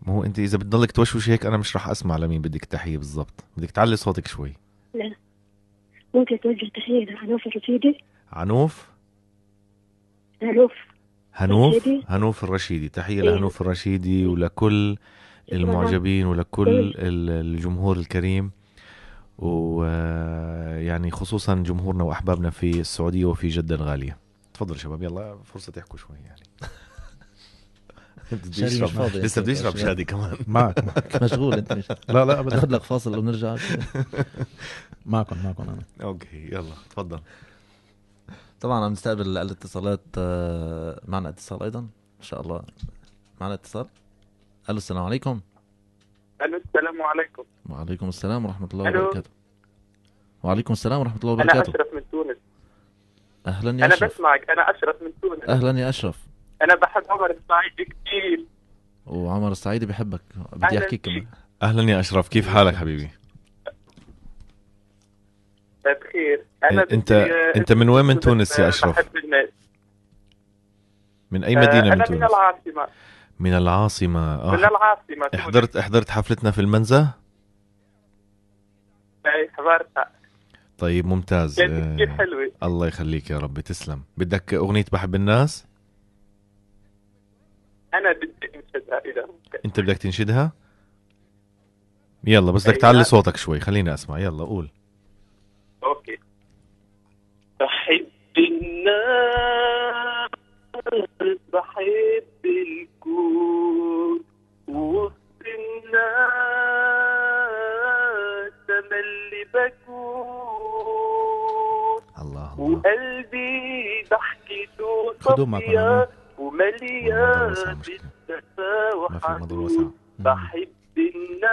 ما هو أنت إذا بتضلك توشوش هيك أنا مش راح أسمع لمين بدك تحية بالضبط. بدك تعلي صوتك شوي. لا ممكن توجه تحية لهنوف الرشيدي. هنوف الرشيدي. تحية لهنوف الرشيدي ولكل المعجبين ولكل الجمهور الكريم، ويعني خصوصا جمهورنا وأحبابنا في السعودية وفي جدة الغالية. تفضل شباب، يلا فرصة تحكوا شوي يعني. لسه بدي اشرب شادي كمان. معك مشغول انت مش لا ابدا، ناخذ لك فاصل ونرجع. معكم انا. اوكي يلا تفضل. طبعا عم نستقبل الاتصالات. معنا اتصال ايضا ان شاء الله. معنا اتصال. الو السلام عليكم. الو السلام عليكم. وعليكم السلام ورحمة الله وبركاته. وعليكم السلام ورحمة الله وبركاته. أنا أشرف من تونس. أهلا يا أشرف. أنا بسمعك، أنا أشرف من تونس. أهلا يا أشرف. أنا بحب عمر الصعيدي كثير. وعمر الصعيدي بحبك، بدي أحكي كمان. أهلا يا أشرف، كيف حالك حبيبي؟ بخير. أنت من وين من تونس يا أشرف؟ بحب الناس. من أي مدينة من تونس؟ أنا من العاصمة. من العاصمة. من العاصمة. حضرت حفلتنا في المنزه؟ أي حضرتها. طيب ممتاز. كانت كثير حلوة. الله يخليك يا رب، تسلم. بدك أغنية بحب الناس؟ أنا بدي أنشدها إذا ممكن. أنت بدك تنشدها؟ يلا بس بدك تعلي صوتك شوي، خليني أسمع. يلا قول. أوكي. بحب الناس، بحب الكون، وسط الناس تملي بكون. الله. وقلبي ضحكته صافية ومليان بالدفا وحنون. بحب الناس،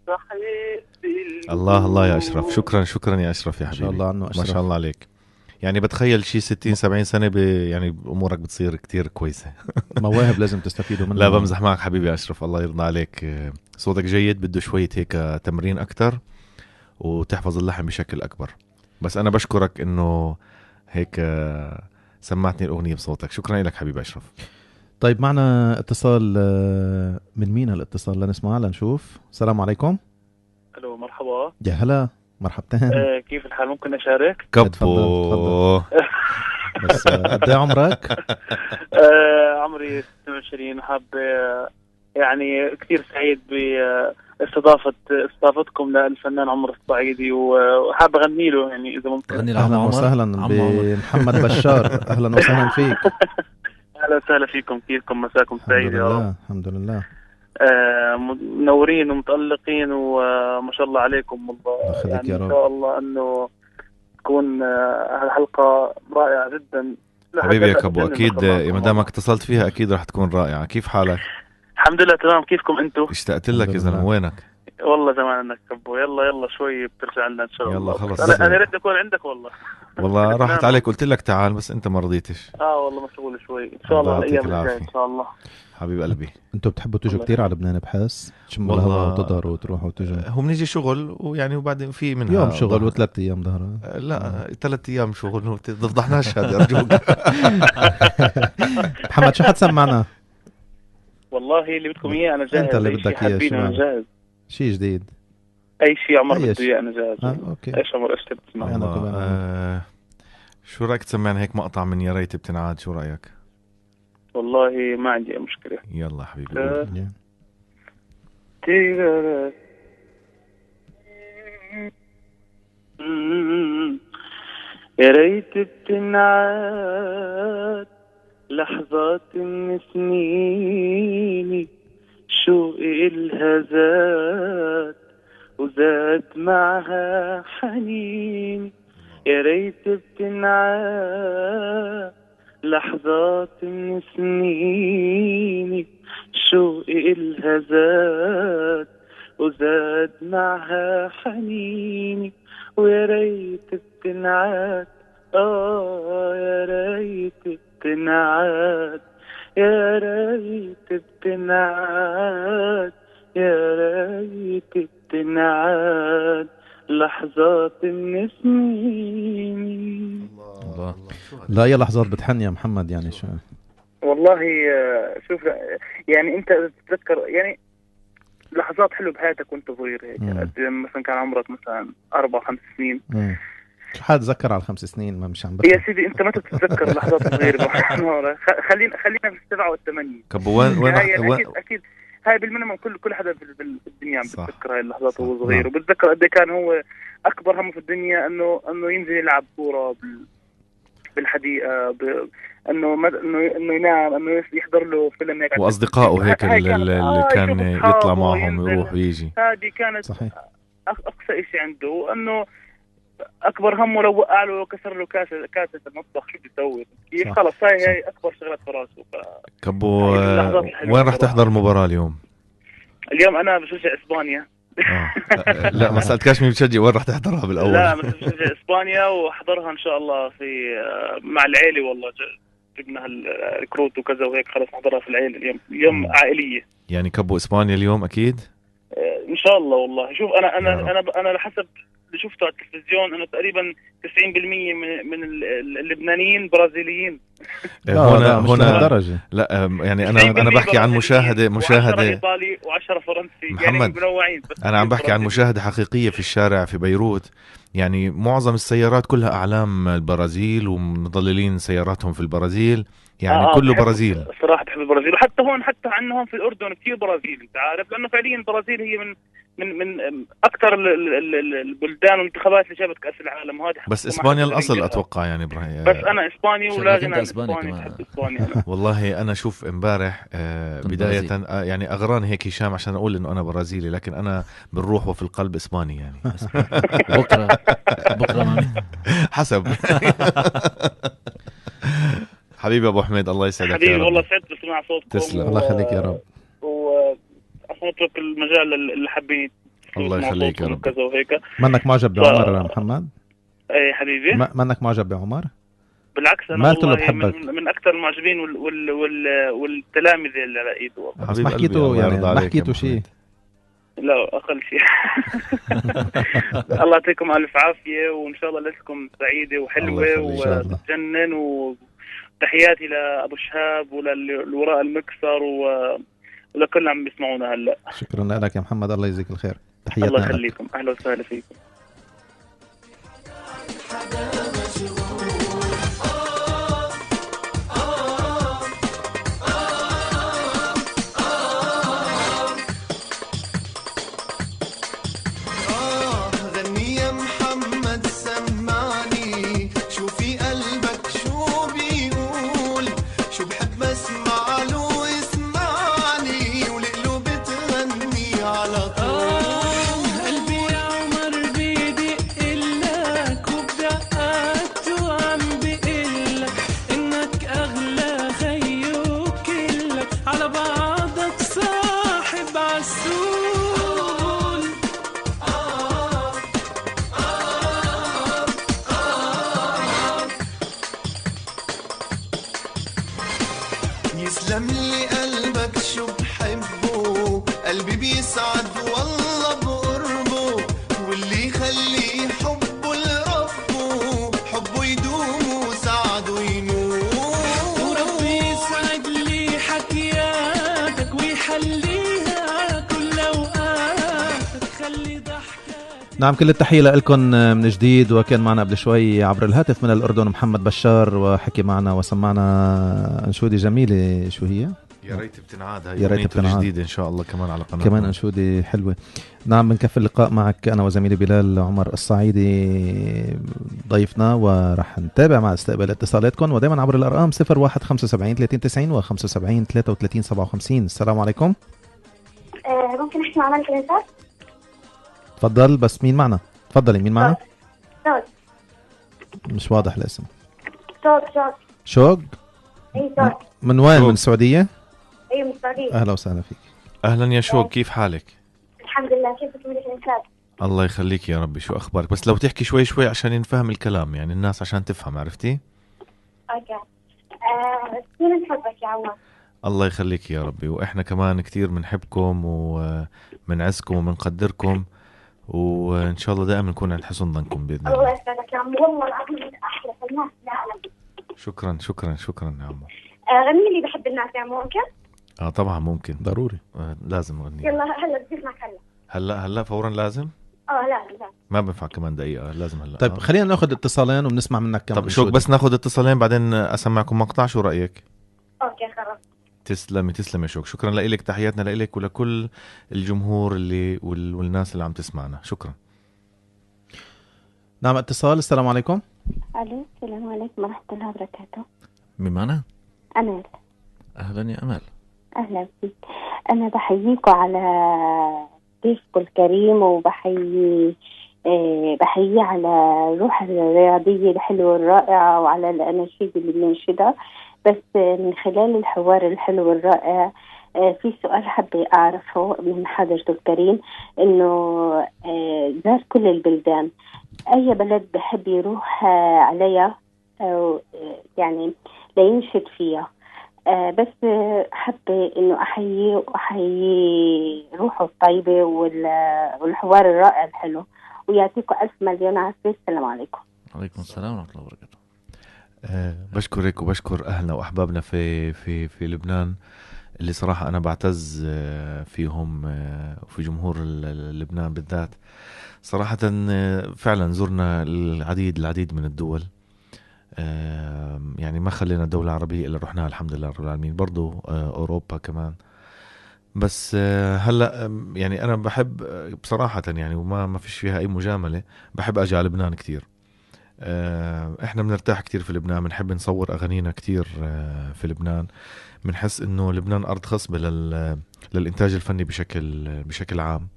بحب الله يا أشرف. شكرا يا أشرف يا حبيبي. ما شاء الله عنه أشرف. ما شاء الله عليك. يعني بتخيل شي 60-70 سنة يعني أمورك بتصير كتير كويسة. مواهب لازم تستفيدوا منها. لا بمزح معك حبيبي يا أشرف، الله يرضى عليك. صوتك جيد، بده شوية هيك تمرين أكتر وتحفظ اللحن بشكل أكبر. بس أنا بشكرك إنه هيك سمعتني الأغنية بصوتك. شكرا لك حبيبي أشرف. طيب معنا اتصال. من مين هالاتصال؟ لنسمع لنشوف. السلام عليكم. الو مرحبا. يا هلا، مرحبتين. كيف الحال؟ ممكن اشارك؟ كبو. بس قد ايه عمرك؟ عمري 26. حاب يعني كثير سعيد باستضافتكم للفنان عمر الصعيدي، وحاب اغني له يعني اذا ممكن. اهلا وسهلا بمحمد بشار. اهلا وسهلا فيك. اهلا وسهلا فيكم. كيفكم؟ مساكم سعيد يا رب. الحمد لله. منورين ومتألقين وما شاء الله عليكم والله. يعني يا رب. إن شاء الله أنه تكون هالحلقة رائعة جدا حبيبي يا كبو. أكيد ما دامك اتصلت فيها أكيد راح تكون رائعة. كيف حالك؟ الحمد لله تمام. كيفكم أنتوا؟ اشتقت لك يا زلمة. وينك؟ والله زمان انك كبو. يلا شوي بترجع لنا ان شاء الله. يلا خلص. انا ريت اكون عندك والله. والله راحت عليك، قلت لك تعال بس انت ما رضيتش. والله مشغول شوي. ان شاء الله الايام الجايه ان شاء الله. حبيب قلبي. انتوا بتحبوا تيجوا كتير على لبنان بحس؟ تشموا الهواء وتظهروا وتروحوا وتجوا. هم نيجي شغل ويعني وبعدين في منها يوم شغل و3 ايام ظهر. لا 3 ايام شغل. ما تفضحناش هذا ارجوك. محمد شو حتسمعنا؟ والله اللي بدكم اياه انا جاهز. انت اللي بدك اياه. شو انا جاهز. شيء جديد. اي شيء عمر بده اياه انا جاهز. اوكي. ايش عمر ايش تسمع؟ شو رايك تسمعنا هيك مقطع من يا ريت بتنعاد؟ شو رايك؟ والله ما عندي مشكله. يلا حبيبي. يا ريت بتنعاد لحظات من سنيني، شوقي إلها زاد وزاد معها حنيني. يا ريت بتنعاد لحظات من سنيني، شوقي إلها زاد وزاد معها حنيني. ويا ريت بتنعاد يا ريت بتنعاد يا ريت بتنعاد يا ريت بتنعاد لحظات من سنيني. الله. لا يا لحظات بتحن يا محمد. يعني شو والله شوف يعني انت تتذكر يعني لحظات حلوه بحياتك وانت صغير هيك. مثلا كان عمرك مثلا 4-5 سنين. شو حاتذكر على 5 سنين ما مش عم يا سيدي انت ما تتذكر لحظات صغيره. خلينا بالسبعه والثمانيه. كبو وين اكيد هاي بالمنمم كل حدا بالدنيا عم بتذكر هاي اللحظات وهو صغير، وبتذكر قد كان هو اكبر همه في الدنيا انه ينزل يلعب كوره بالحديقه، انه ينام، انه يحضر له فيلم هيك، واصدقائه هيك اللي كان يطلع معهم يروح ويجي. هذه كانت صحيح اقصى شيء عنده، انه اكبر همه لو وقع له كسر له كاسه المطبخ شو بيسوي كيف؟ خلص هاي اكبر شغلات في راسه. كبو وين راح تحضر المباراه اليوم؟ اليوم انا بشجع اسبانيا. لا ما سألتكاش مين بتشجع، وين راح تحضرها بالاول؟ لا بشجع اسبانيا واحضرها ان شاء الله في مع العيله. والله جبنا الكروت وكذا وهيك، خلص نحضرها في العيله اليوم، يوم عائليه. يعني كبو اسبانيا اليوم اكيد ان شاء الله. والله شوف انا لحسب اللي شفته على التلفزيون انه تقريبا 90% من اللبنانيين برازيليين. هنا درجة. لا يعني انا بحكي عن مشاهده 10 ايطالي و10 فرنسي، محمد يعني منوعين. انا عم بحكي عن مشاهده حقيقيه في الشارع في بيروت، يعني معظم السيارات كلها اعلام البرازيل ومضللين سياراتهم في البرازيل، يعني كله برازيل. صراحه بحب البرازيل، وحتى هون حتى عندنا هون في الاردن كثير برازيل، انت عارف، لانه فعليا البرازيل هي من اكثر البلدان والمنتخبات اللي جابت كاس العالم. وهذه بس اسبانيا الاصل اتوقع يعني ابراهيم. بس انا اسباني ولا غنى عن اسبانيا. والله انا شوف امبارح بدايه يعني اغراني هيك هشام عشان اقول انه انا برازيلي، لكن انا بالروح وفي القلب اسباني يعني. بكره حسب. حبيبي ابو حميد الله يسعدك. حبيبي والله سعدت بسمع صوتكم. تسلم الله يخليك يا رب. عشان اترك المجال اللي حابين. الله يخليك يا رب. كذا وهيك. منك معجب بعمر محمد؟ اي حبيبي. منك معجب بعمر؟ بالعكس انا والله من اكثر المعجبين والتلامذه اللي على ايده والله. بس ما حكيته يعني ما حكيته شيء. لا اقل شيء. الله يعطيكم الف عافيه، وان شاء الله ليلتكم سعيده وحلوه وتجنن. وتحياتي لابو شهاب وللوراء المكسر ولكل اللي عم بيسمعونا هلا. شكرا لك يا محمد، الله يجزيك الخير. تحياتنا. الله يخليكم، اهلا وسهلا فيكم. يسلم لي قلبك شو بحبه، قلبي بيسعد والله بقربه، واللي يخلي حبه لربه حبه يدوم وسعده ينور، وربي يسعد لي حكياتك ويحليها كل اوقاتك، خلي ضحكك. نعم، كل التحية لكم من جديد. وكان معنا قبل شوي عبر الهاتف من الأردن محمد بشار، وحكي معنا وسمعنا أنشودة جميلة. شو هي؟ يا ريت بتنعاد هاي، يا ريت بتنعاد جديد إن شاء الله كمان على قناة، كمان أنشودة حلوة. نعم، بنكفي اللقاء معك أنا وزميلي بلال عمر الصعيدي ضيفنا، ورح نتابع مع استقبال اتصالاتكم، ودائما عبر الأرقام 0175 390 و 75 33 57. السلام عليكم. ممكن أحكي مع ملك الإنسان؟ تفضل. بس مين معنا؟ تفضلي. مين معنا؟ صوت. مش واضح الاسم. صوت. شوق؟ اي صوت. من وين؟ من السعودية؟ اي من السعودية. اهلا وسهلا فيك. اهلا يا شوق، كيف حالك؟ الحمد لله. كيفك ملك الإنسان؟ الله يخليك يا ربي. شو اخبارك؟ بس لو تحكي شوي شوي عشان نفهم الكلام، يعني الناس عشان تفهم، عرفتي؟ اوكي. كثير نحبك يا عمر. الله يخليك يا ربي، واحنا كمان كتير بنحبكم ومنعزكم ومنقدركم، وان شاء الله دائما نكون عند حسن ظنكم باذن الله. الله يسعدك يا عمو، والله العظيم انت احلى الناس في العالم. شكرا يا عمو. غني لي بحب الناس يا عمو، ممكن؟ طبعا ممكن، ضروري. لازم اغني. يلا هلا بدي اسمعك. هلا فورا لازم. لا ما بنفع كمان دقيقة، لازم هلا. طيب خلينا ناخذ اتصالين وبنسمع منك كم. طب شو بس ناخذ اتصالين بعدين اسمعكم مقطع، شو رأيك؟ اوكي خلاص. تسلمي يا شوق، شكرا لك، تحياتنا لك ولكل الجمهور اللي والناس اللي عم تسمعنا، شكرا. نعم اتصال. السلام عليكم. الو السلام عليكم ورحمه الله وبركاته. مين معنا؟ امال. اهلا يا امال. اهلا فيك. انا بحييكم على ضيفكم الكريم، وبحيي بحييه على الروح الرياضيه الحلوه والرائعه وعلى الاناشيد اللي بننشدها. بس من خلال الحوار الحلو والرائع في سؤال حابة أعرفه من حضرته الكريم، إنه زار كل البلدان، أي بلد بحب يروح عليها أو يعني لينشد فيها؟ بس حابة إنه أحيي روحه الطيبة والحوار الرائع الحلو، ويعطيكم ألف مليون عافية. السلام عليكم. وعليكم السلام ورحمة الله وبركاته. بشكرك وبشكر أهلنا وأحبابنا في لبنان، اللي صراحة أنا بعتز فيهم وفي جمهور لبنان بالذات. صراحة فعلا زرنا العديد من الدول، يعني ما خلينا دولة عربية إلا رحناها الحمد لله رب العالمين، برضو أوروبا كمان. بس هلأ يعني أنا بحب بصراحة يعني، وما فيش فيها أي مجاملة، بحب أجي على لبنان كتير. احنا بنرتاح كتير في لبنان، بنحب نصور اغانينا كتير في لبنان، بنحس انه لبنان ارض خصبة للانتاج الفني بشكل عام.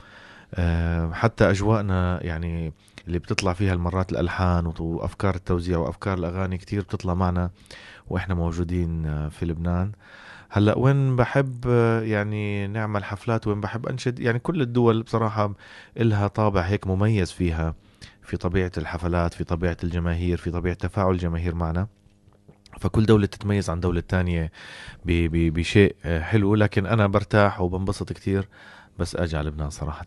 حتى اجواءنا يعني اللي بتطلع فيها المرات الالحان وافكار التوزيع وافكار الاغاني كتير بتطلع معنا واحنا موجودين في لبنان. هلا وين بحب يعني نعمل حفلات، وين بحب انشد، يعني كل الدول بصراحة إلها طابع هيك مميز فيها، في طبيعة الحفلات، في طبيعة الجماهير، في طبيعة تفاعل الجماهير معنا. فكل دولة تتميز عن دولة تانية بشيء حلو، لكن أنا برتاح وبنبسط كتير بس أجي على لبنان صراحة.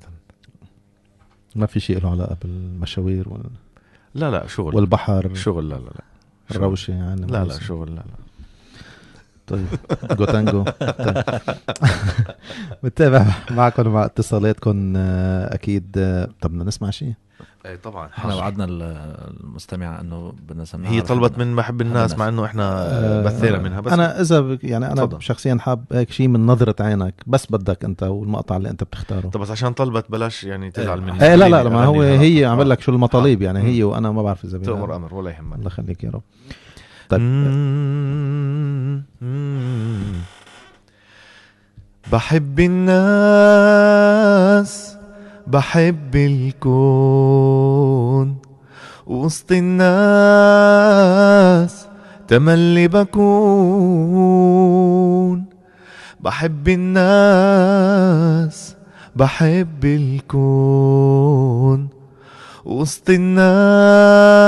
ما في شيء له علاقة بالمشاوير لا شغل والبحر شغل، لا الروشة يعني لا شغل لا. طيب جوتانجو. طيب. متابع معكم ومع اتصالاتكم أكيد. طب بدنا نسمع شيء. اي طبعا، احنا وعدنا المستمع انه بدنا نسمعها. هي طلبت من بحب الناس، مع انه احنا بثينا منها. بس انا اذا يعني انا صدق. شخصيا حاب هيك شيء من نظرة عينك، بس بدك انت والمقطع اللي انت بختاره. طب بس عشان طلبت بلاش يعني تزعل مني. لا ما هو هي عمل لك شو المطالب يعني. هي وانا ما بعرف اذا تأمر امر ولا يهمك. الله يخليك يا رب. طيب بحب الناس، بحب الكون، وسط الناس تملي بكون. بحب الناس، بحب الكون، وسط الناس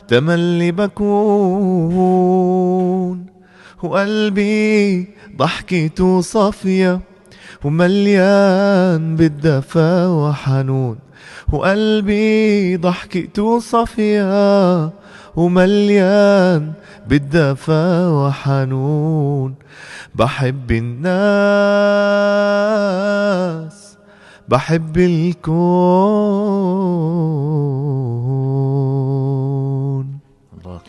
تملي بكون. وقلبي ضحكته صافية ومليان بالدفا وحنون. وقلبي ضحكته صافية ومليان بالدفا وحنون. بحب الناس، بحب الكون. الله.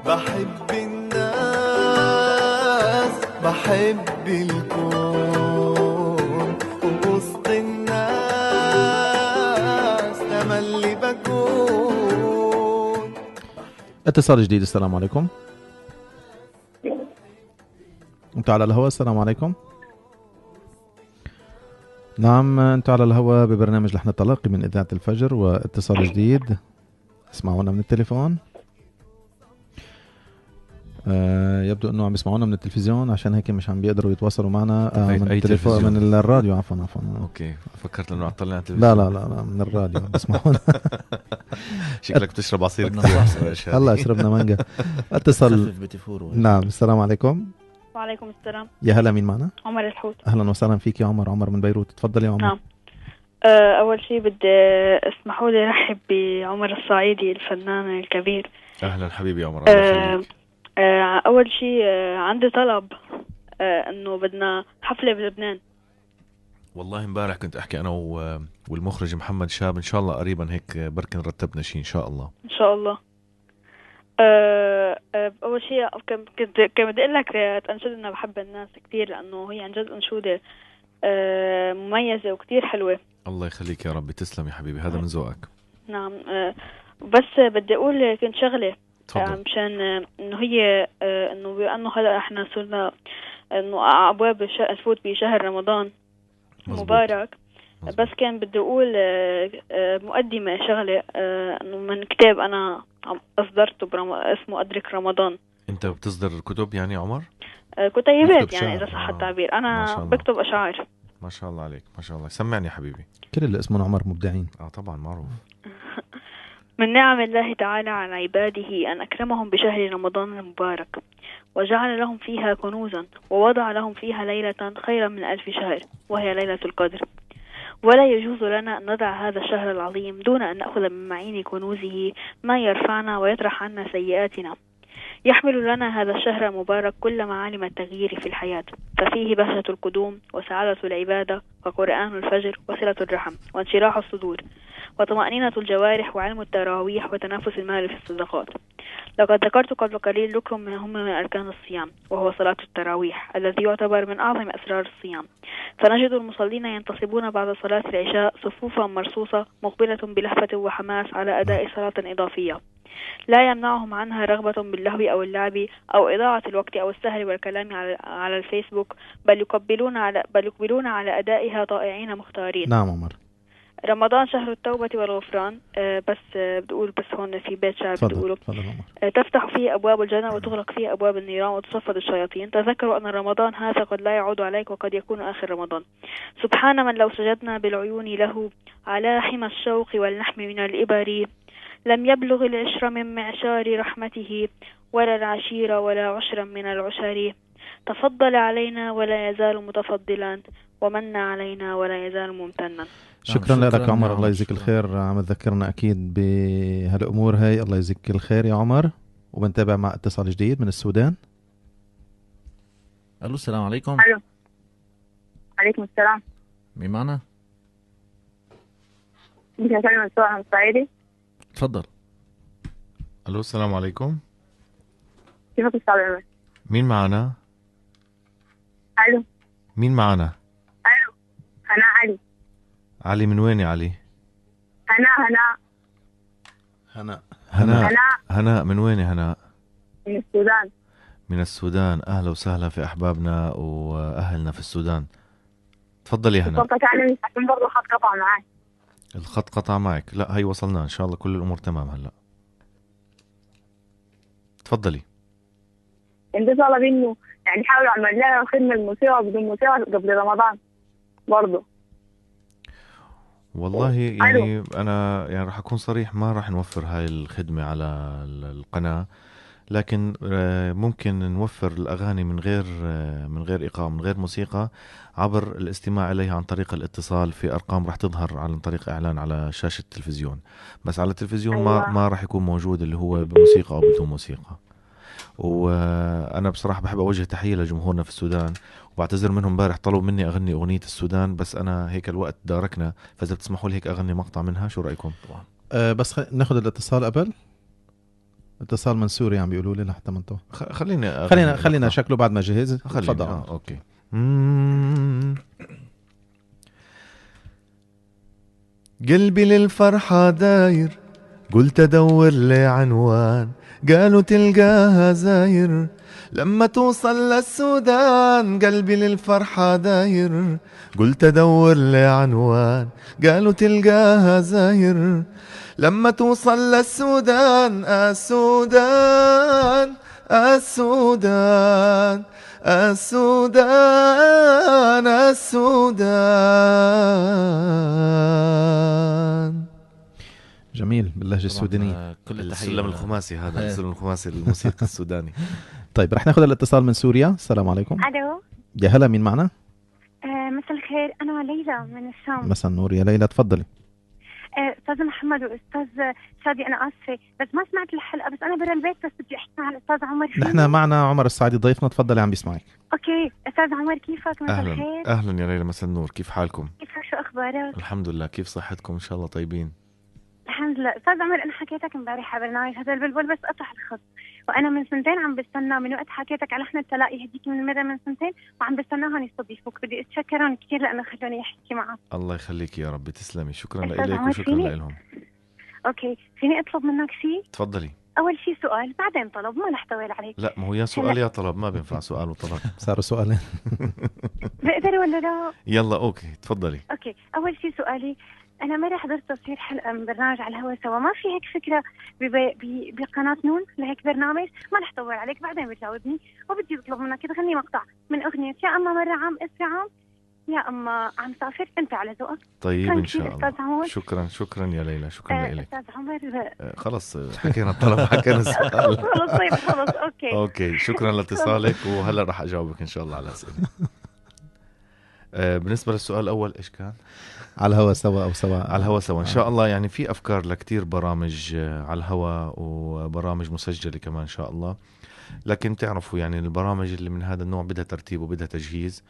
بحب الناس، بحب الكون، ووسط الناس تملي بكون. اتصال جديد. السلام عليكم. انتوا على الهواء. السلام عليكم. نعم انتوا على الهواء ببرنامج لحن التلاقي من إذاعة الفجر، واتصال جديد. اسمعونا من التليفون. يبدو انه عم يسمعونا من التلفزيون، عشان هيك مش عم بيقدروا يتواصلوا معنا من التليفون، من الراديو. عفوا اوكي، فكرت انه عطلنا على التلفزيون. لا من الراديو بسمعونا. شكلك بتشرب عصير كثير. هلا شربنا مانجا. اتصل. نعم السلام عليكم. وعليكم السلام. يا هلا، مين معنا؟ عمر الحوت. اهلا وسهلا فيك يا عمر. عمر من بيروت. تفضل يا عمر. نعم. اول شيء بدي اسمحوا لي ارحب بعمر الصعيدي الفنان الكبير. اهلا حبيبي يا عمر. أول شيء عندي طلب إنه بدنا حفلة بلبنان. والله امبارح كنت احكي انا والمخرج محمد شاب، ان شاء الله قريبا هيك بركن رتبنا شيء ان شاء الله. ان شاء الله. اول شيء كنت بدي اقول لك انشد اني بحب الناس كثير، لانه هي عن جد انشوده مميزه وكثير حلوه. الله يخليك يا ربي، تسلم يا حبيبي، هذا من ذوقك. نعم. بس بدي اقول كنت شغله مشان انه هي انه بانه هلا احنا صرنا انه ابواب نفوت بشهر رمضان مبارك. بس كان بدي أقول مقدمة شغلة إنه من كتاب أنا أصدرته اسمه أدرك رمضان. أنت بتصدر كتب يعني عمر؟ كتيبات يعني إذا صح التعبير. أنا بكتب أشعار. ما شاء الله عليك، ما شاء الله. سمعني حبيبي. كل اللي اسمه عمر مبدعين. طبعا معروف. من نعم الله تعالى على عباده أن أكرمهم بشهر رمضان المبارك، وجعل لهم فيها كنوزا، ووضع لهم فيها ليلة خيرا من 1000 شهر، وهي ليلة القدر. ولا يجوز لنا أن نضع هذا الشهر العظيم دون أن نأخذ من معين كنوزه ما يرفعنا ويطرح عنا سيئاتنا. يحمل لنا هذا الشهر المبارك كل معالم التغيير في الحياة، ففيه بهجة القدوم وسعادة العبادة وقرآن الفجر وصلة الرحم وانشراح الصدور وطمأنينة الجوارح وعلم التراويح وتنافس المال في الصدقات. لقد ذكرت قبل قليل ركن من أركان الصيام، وهو صلاة التراويح الذي يعتبر من أعظم أسرار الصيام. فنجد المصلين ينتصبون بعد صلاة العشاء صفوفا مرصوصة مقبلة بلهفة وحماس على أداء صلاة إضافية لا يمنعهم عنها رغبة باللهو أو اللعب أو إضاعة الوقت أو السهر والكلام على الفيسبوك، بل يقبلون على أدائها طائعين مختارين. نعم عمر. رمضان شهر التوبة والغفران. بس بتقول بس هون في بيت شعر بتقولوا تفتح فيه أبواب الجنة وتغلق فيه أبواب النيران وتصفد الشياطين. تذكروا أن رمضان هذا قد لا يعود عليك وقد يكون آخر رمضان. سبحان من لو سجدنا بالعيون له على حمى الشوق واللحم من الإبر، لم يبلغ العشر من معشار رحمته ولا العشير ولا عشرا من العشر. تفضل علينا ولا يزال متفضلا، ومن علينا ولا يزال ممتنا. شكرا لك عمر، الله يجزيك الخير. عم تذكرنا أكيد بهالأمور هاي. الله يجزيك الخير يا عمر. وبنتابع مع اتصال جديد من السودان. ألو السلام عليكم. ألو عليكم السلام. مين معنا؟ بدي أكلم السؤال الصعيدي. تفضل. ألو السلام عليكم. كيفك أستاذ عمر؟ مين معنا؟ ألو مين معنا؟ ألو أنا علي. علي من وين يا علي؟ هناء من وين يا هناء؟ من السودان. من السودان. أهلا وسهلا في أحبابنا وأهلنا في السودان. تفضلي هناء. صوتك عالي عشان برضه الخط قطع معي. الخط قطع معك؟ لا هي وصلنا إن شاء الله، كل الأمور تمام هلا. تفضلي. انت طالب انه يعني حاولوا اعمل لها خدمة الموسيقى بدون موسيقى قبل رمضان برضه. والله يعني أنا يعني راح أكون صريح، ما راح نوفر هاي الخدمة على القناة، لكن ممكن نوفر الأغاني من غير إيقاع، من غير موسيقى، عبر الاستماع إليها عن طريق الاتصال في أرقام راح تظهر عن طريق إعلان على شاشة التلفزيون. بس على التلفزيون ما راح يكون موجود اللي هو بموسيقى أو بدون موسيقى. وأنا بصراحة بحب أوجه تحية لجمهورنا في السودان، وبعتذر منهم امبارح طلبوا مني أغني أغنية السودان، بس أنا هيك الوقت داركنا، فإذا بتسمحوا لي هيك أغني مقطع منها، شو رأيكم؟ بس ناخذ الاتصال قبل. اتصال من سوريا عم بيقولوا لي لحتى ما انتوا خلينا شكله بعد ما جهز. تفضل. اوكي. قلبي للفرحة داير، قلت ادور لي عنوان، قالوا تلقاها زاير لما توصل للسودان. قلبي للفرحة داير، قلت ادور لي عنوان، قالوا تلقاها زاير لما توصل للسودان. السودان السودان السودان السودان. جميل باللهجة السودانية. كل السلم الخماسي هذا، السلم الخماسي للموسيقى السوداني. طيب رح ناخذ الاتصال من سوريا. السلام عليكم. الو يا هلا، مين معنا؟ مساء الخير، انا ليلى من الشام. مساء النور يا ليلى، تفضلي. استاذ محمد واستاذ شادي، انا اسفه بس ما سمعت الحلقه، بس انا برا البيت بس بدي احكي مع الاستاذ عمر. نحن معنا عمر السعيدي ضيفنا، تفضلي عم بيسمعك. اوكي استاذ عمر، كيفك؟ مساء اهلا الخير. اهلا يا ليلى، مساء النور، كيف حالكم؟ كيفك؟ شو اخبارك؟ الحمد لله، كيف صحتكم؟ ان شاء الله طيبين. الحمد لله. استاذ عمر، انا حكيتك امبارح على برنامج هذا البلبل بس قطع الخط، وانا من سنتين عم بستنى، من وقت حكيتك على لحن التلاقي هديك من مره من سنتين، وعم بستناهم يستضيفوك. بدي اتشكرهم كثير لانه خلوني احكي معك. الله يخليك يا ربي، تسلمي. شكرا لك وشكرا لهم. اوكي، فيني اطلب منك شيء؟ تفضلي. اول شيء سؤال بعدين طلب، ما رح طول عليك. لا، ما هو يا سؤال يا طلب، ما بينفع سؤال وطلب. صاروا سؤالين. بقدر ولا لا؟ يلا اوكي تفضلي. اوكي، اول شيء سؤالي، انا مرة حضرت تصوير حلقة من برنامج على الهواء سوا، ما في هيك فكرة بقناة نون لهيك برنامج؟ ما رح طول عليك، بعدين بتجاوبني. وبدي اطلب منك تغني مقطع من اغنية يا اما مرة عام اسرع عام، يا اما عم سافر، انت على ذوقك. طيب ان شاء الله. شكرا يا ليلى، شكرا لك. استاذ عمر خلص حكينا الطلب، حكينا السؤال. خلص طيب خلص. اوكي شكرا لاتصالك، وهلا راح اجاوبك ان شاء الله على الاسئله. بالنسبه للسؤال الاول ايش كان؟ على الهوا سوا او سوا؟ على الهوا سوا ان شاء الله. يعني في افكار لكتير برامج على الهوا وبرامج مسجله كمان ان شاء الله، لكن تعرفوا يعني البرامج اللي من هذا النوع بدها ترتيب وبدها تجهيز.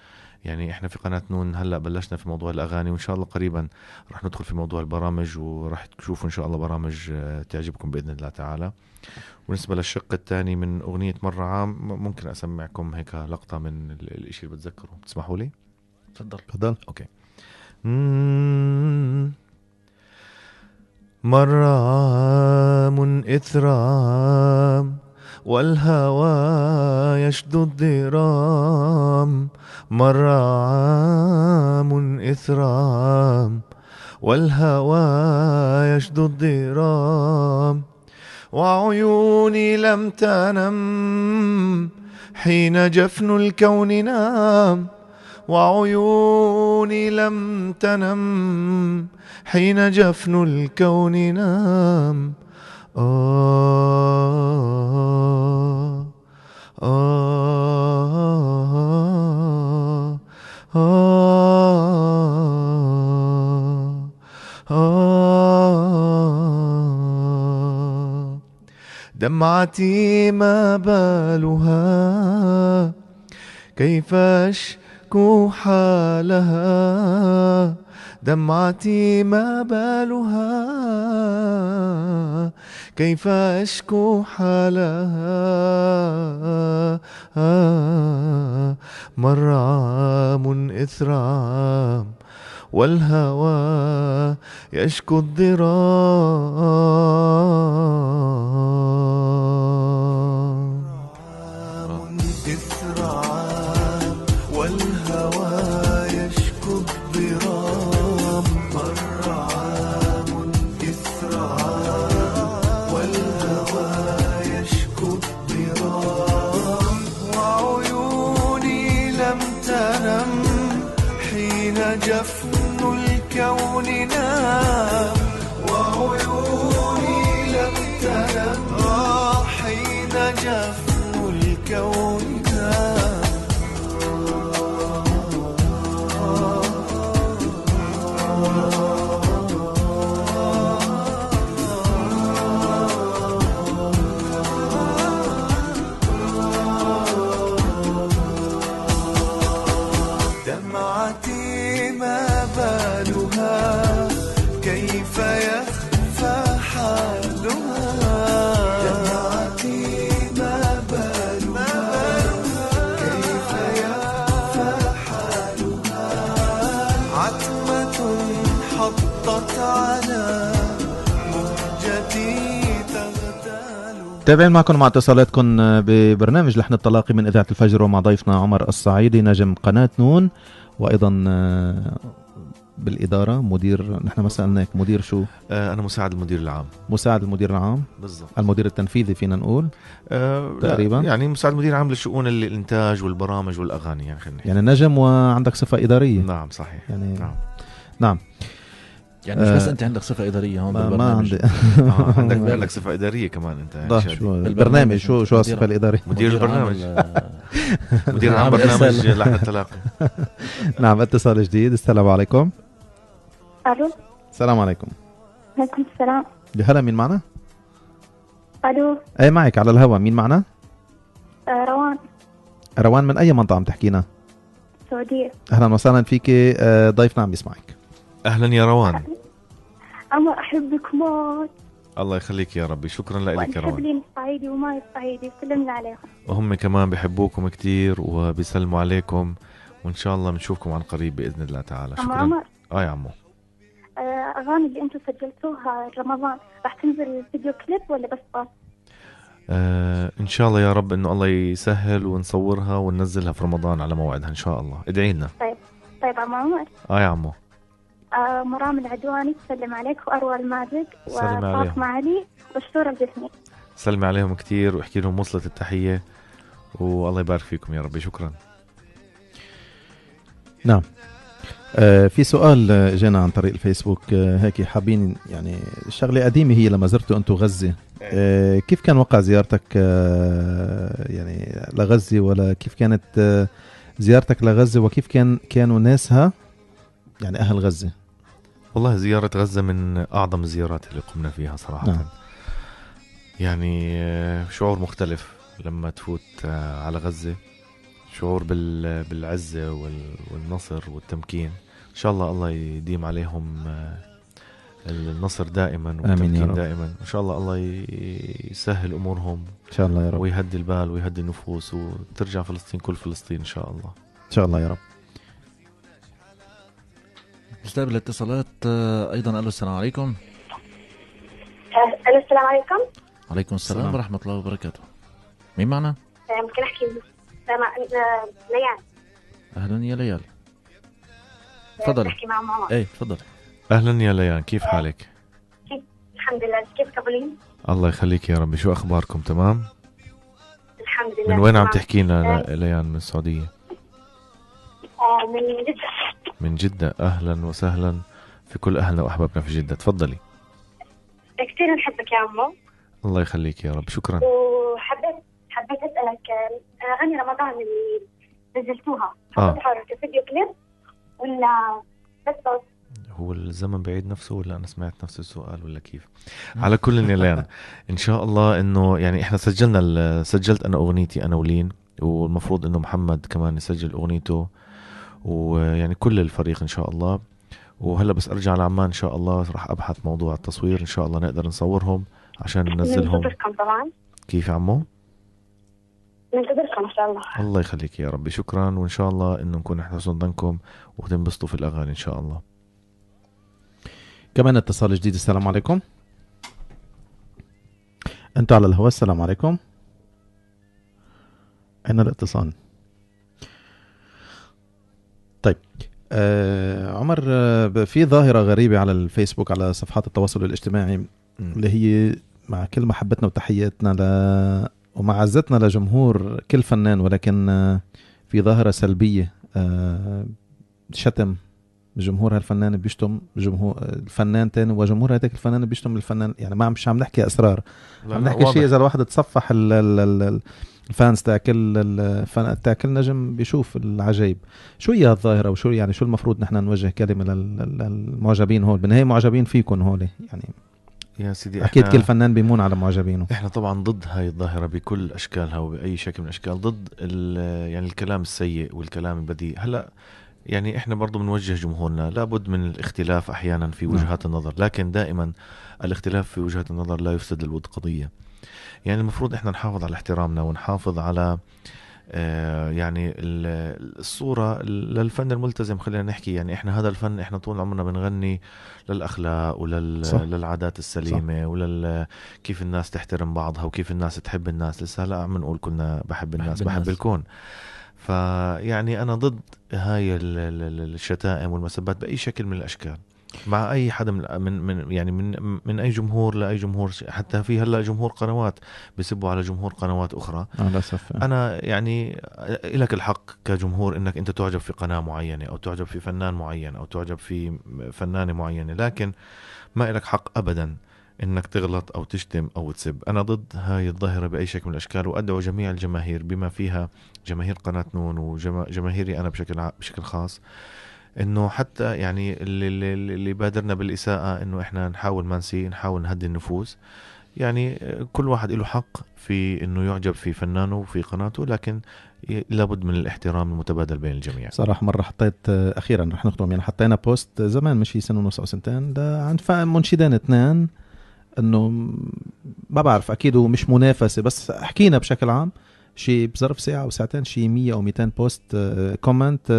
يعني احنا في قناة نون هلا بلشنا في موضوع الاغاني، وان شاء الله قريبا رح ندخل في موضوع البرامج، ورح تشوفوا ان شاء الله برامج تعجبكم باذن الله تعالى. وبالنسبه للشق الثاني من اغنيه مرة عام، ممكن اسمعكم هيك لقطه من الاشي اللي بتذكره، تسمحوا لي؟ تفضل. اوكي. مرة عام إثر عام والهوى يشد الضرام، مرة عام إثر عام والهوى يشد الضرام، وعيوني لم تنم حين جفن الكون نام، وعيوني لم تنم حين جفن الكون نام. دمعتي ما بالها كيف أشكو حالها، دمعتي ما بالها كيف أشكو حالها، مر عام إثر عام والهوى يشكو الضرام، عام إثر عام والهوى يشكو الضرام، مر عام إثر عام والهوى يشكو الضرام، وعيوني لم تنم حين جفن الكون نام، وعيوني لم تنم حين جفن الكون نام. دمعتي ما بالها كيف يخفى حالها، دمعتي ما بالها كيف يخفى حالها، عتمة حطت على مهجتي تغتال. تابعين معكم مع اتصالاتكم ببرنامج لحن التلاقي من إذاعة الفجر، ومع ضيفنا عمر السعيدي نجم قناة نون، وأيضا بالإدارة مدير. نحن ما سألناك مدير شو؟ أنا مساعد المدير العام. مساعد المدير العام بالضبط. المدير التنفيذي فينا نقول تقريبا، يعني مساعد مدير عام لشؤون الإنتاج والبرامج والأغاني، يعني خلينا يعني نجم وعندك صفة إدارية. نعم صحيح. يعني نعم يعني مش بس انت عندك صفه اداريه هون بالبرنامج، ما عندك صفه اداريه كمان انت. يعني شو البرنامج؟ شو الصفه الاداريه؟ مدير البرنامج. مدير عام برنامج لحن التلاقي. نعم، اتصال جديد. السلام عليكم. الو. السلام عليكم. عليكم السلام. يا هلا، مين معنا؟ الو. اي معك على الهوا، مين معنا؟ روان. روان من اي منطقة عم تحكينا؟ السعودية. اهلا وسهلا فيك، ضيفنا عم يسمعك. اهلا يا روان. أنا أحبك موت. الله يخليك يا ربي، شكرا لك يا روان. وأحب لي الصعيدي وما الصعيدي، سلمنا عليهم. وهم كمان بيحبوكم كتير وبيسلموا عليكم، وإن شاء الله بنشوفكم عن قريب بإذن الله تعالى. شكرا. عمر. يا عمو. أغاني اللي أنتم سجلتوها رمضان راح تنزل فيديو كليب ولا بس صوت؟ إن شاء الله يا رب إنه الله يسهل ونصورها وننزلها في رمضان على موعدها إن شاء الله. ادعي لنا. طيب عمر. يا عمو. مرام العدواني تسلم عليك، وأروى الماجد عليهم. وفاطمة علي والشورى الجسمي. سلمي عليهم كتير واحكي لهم وصلت التحية، والله يبارك فيكم يا ربي. شكرا. نعم. في سؤال جانا عن طريق الفيسبوك، هيك حابين يعني الشغلة قديمة هي لما زرتوا أنتوا غزة، كيف كان وقع زيارتك يعني لغزة، ولا كيف كانت زيارتك لغزة، وكيف كانوا ناسها يعني أهل غزة؟ والله زيارة غزة من أعظم الزيارات اللي قمنا فيها صراحة. نعم. يعني شعور مختلف لما تفوت على غزة، شعور بالعزة والنصر والتمكين. إن شاء الله الله يديم عليهم النصر دائما والتمكين دائما. إن شاء الله يسهل أمورهم إن شاء الله يا رب، ويهدي البال ويهدي النفوس، وترجع فلسطين كل فلسطين إن شاء الله. إن شاء الله يا رب. نستقبل الاتصالات أيضا. ألو، السلام عليكم. ألو، السلام عليكم. عليكم السلام ورحمة الله وبركاته. مين معنا؟ ممكن أحكي ليان. أهلا يا ليال، تفضل. أحكي مع ماما. إيه تفضل. أهلا يا ليان، كيف حالك؟ الحمد لله، كيف قبلين؟ الله يخليك يا ربي. شو أخباركم؟ تمام؟ الحمد لله. من وين عم تحكينا ليان؟ من السعودية؟ من جدة. من جدة. أهلا وسهلا في كل أهلنا وأحبابنا في جدة. تفضلي. كثير نحبك يا عمو. الله يخليك يا رب. شكرا. وحبيت أسألك، أغاني رمضان اللي نزلتوها حطيتها كفيديو كليب ولا بس صوت؟ هو الزمن بعيد نفسه ولا أنا سمعت نفس السؤال ولا كيف؟ على كل نيلان إن شاء الله إنه يعني إحنا سجلت أنا أغنيتي أنا ولين، والمفروض إنه محمد كمان يسجل أغنيته، ويعني كل الفريق إن شاء الله. وهلا بس أرجع لعمان إن شاء الله راح أبحث موضوع التصوير، إن شاء الله نقدر نصورهم عشان ننزلهم. ننتظركم طبعا. كيف يا عمو؟ ننتظركم إن شاء الله. الله يخليك يا ربي. شكرا، وإن شاء الله إنه نكون إحنا حسن ظنكم وتنبسطوا في الأغاني إن شاء الله. كمان اتصال جديد. السلام عليكم، أنتوا على الهواء. السلام عليكم. أين الاتصال؟ طيب عمر، في ظاهرة غريبة على الفيسبوك على صفحات التواصل الاجتماعي اللي هي مع كل محبتنا وتحياتنا ومعزتنا لجمهور كل فنان، ولكن في ظاهرة سلبية، شتم جمهور هالفنان بيشتم جمهور الفنان تاني، وجمهور هذاك الفنان بيشتم الفنان. يعني ما مش عم نحكي أسرار، عم نحكي شيء إذا الواحد تصفح الفانز تاع كل نجم بيشوف العجيب. شو هي هالظاهرة، وشو يعني شو المفروض نحن نوجه كلمة للمعجبين هول؟ بالنهاية معجبين فيكم هول يعني يا سيدي. أكيد كل فنان بيمون على معجبينه. إحنا طبعا ضد هاي الظاهرة بكل أشكالها وبأي شكل من الأشكال، ضد يعني الكلام السيء والكلام البذيء. هلأ يعني إحنا برضو بنوجه جمهورنا لابد من الاختلاف أحيانا في وجهات النظر، لكن دائما الاختلاف في وجهات النظر لا يفسد للود قضية. يعني المفروض إحنا نحافظ على احترامنا ونحافظ على يعني الصورة للفن الملتزم. خلينا نحكي يعني إحنا هذا الفن إحنا طول عمرنا بنغني للأخلاق وللعادات السليمة كيف الناس تحترم بعضها وكيف الناس تحب الناس. لسه هلا عم نقول كلنا بحب الناس بحب الكون. فيعني أنا ضد هاي الشتائم والمسبات بأي شكل من الأشكال مع أي حدا من أي جمهور لأي جمهور. حتى في هلا جمهور قنوات بيسبوا على جمهور قنوات أخرى. أنا يعني إلك الحق كجمهور إنك أنت تعجب في قناة معينة أو تعجب في فنان معين أو تعجب في فنانة معينة، لكن ما إلك حق أبدا إنك تغلط أو تشتم أو تسب. أنا ضد هاي الظاهرة بأي شكل من الأشكال، وأدعو جميع الجماهير بما فيها جماهير قناة نون وجماهيري أنا بشكل خاص انه حتى يعني اللي بادرنا بالاساءه انه احنا نحاول ما نسيء، نحاول نهدي النفوس. يعني كل واحد له حق في انه يعجب في فنانه وفي قناته، لكن لابد من الاحترام المتبادل بين الجميع. صراحه مره حطيت اخيرا رح نختم، يعني حطينا بوست زمان مشي سنه ونص او سنتين عند منشدين اثنين، انه ما بعرف اكيد مش منافسه، بس حكينا بشكل عام شيء بظرف ساعه او ساعتين شيء 100 او 200 بوست كومنت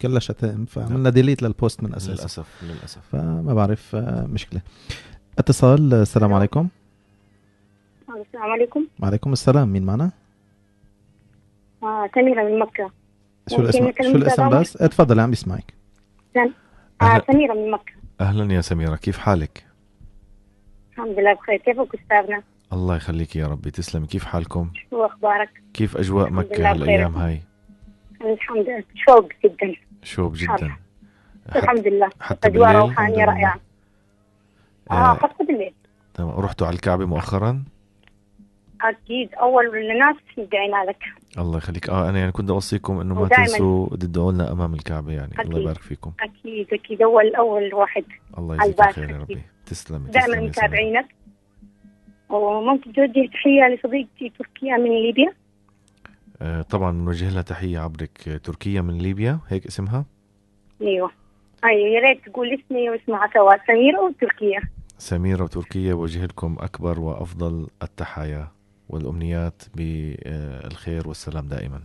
كلها شتائم، فعملنا ديليت للبوست من اساسه للاسف. فما بعرف مشكله. اتصال. السلام عليكم. السلام عليكم. وعليكم السلام. مين معنا؟ سميرة من مكة. شو الاسم بس؟ اتفضل عم بسمعك. سميرة من مكة. اهلا يا سميرة، كيف حالك؟ الحمد لله بخير. كيفك أستاذنا؟ الله يخليك يا ربي، تسلمي. كيف حالكم؟ شو أخبارك؟ كيف أجواء مكة هالأيام هاي؟ الحمد لله شوق جدا. شوق جدا. الحمد لله. حتى أجواء بالليل روحانية رائعة. حتى بالليل. تمام. رحتوا على الكعبة مؤخرا؟ أكيد أول الناس دعينا لك. الله يخليك. أنا يعني كنت أوصيكم إنه ما تنسوا تدعوا لنا أمام الكعبة يعني. أكيد. الله يبارك فيكم. أكيد أول واحد. الله يجزيك خير يا ربي. تسلمي. دائما متابعينك. وممكن توجه تحية لصديقتي تركيا من ليبيا. طبعا بنوجه لها تحية عبرك. تركيا من ليبيا هيك اسمها؟ ايوه يا ريت تقول اسمي واسمها سوا. سميرة وتركيا. سميرة وتركيا، وجه لكم أكبر وأفضل التحايا والأمنيات بالخير والسلام دائما.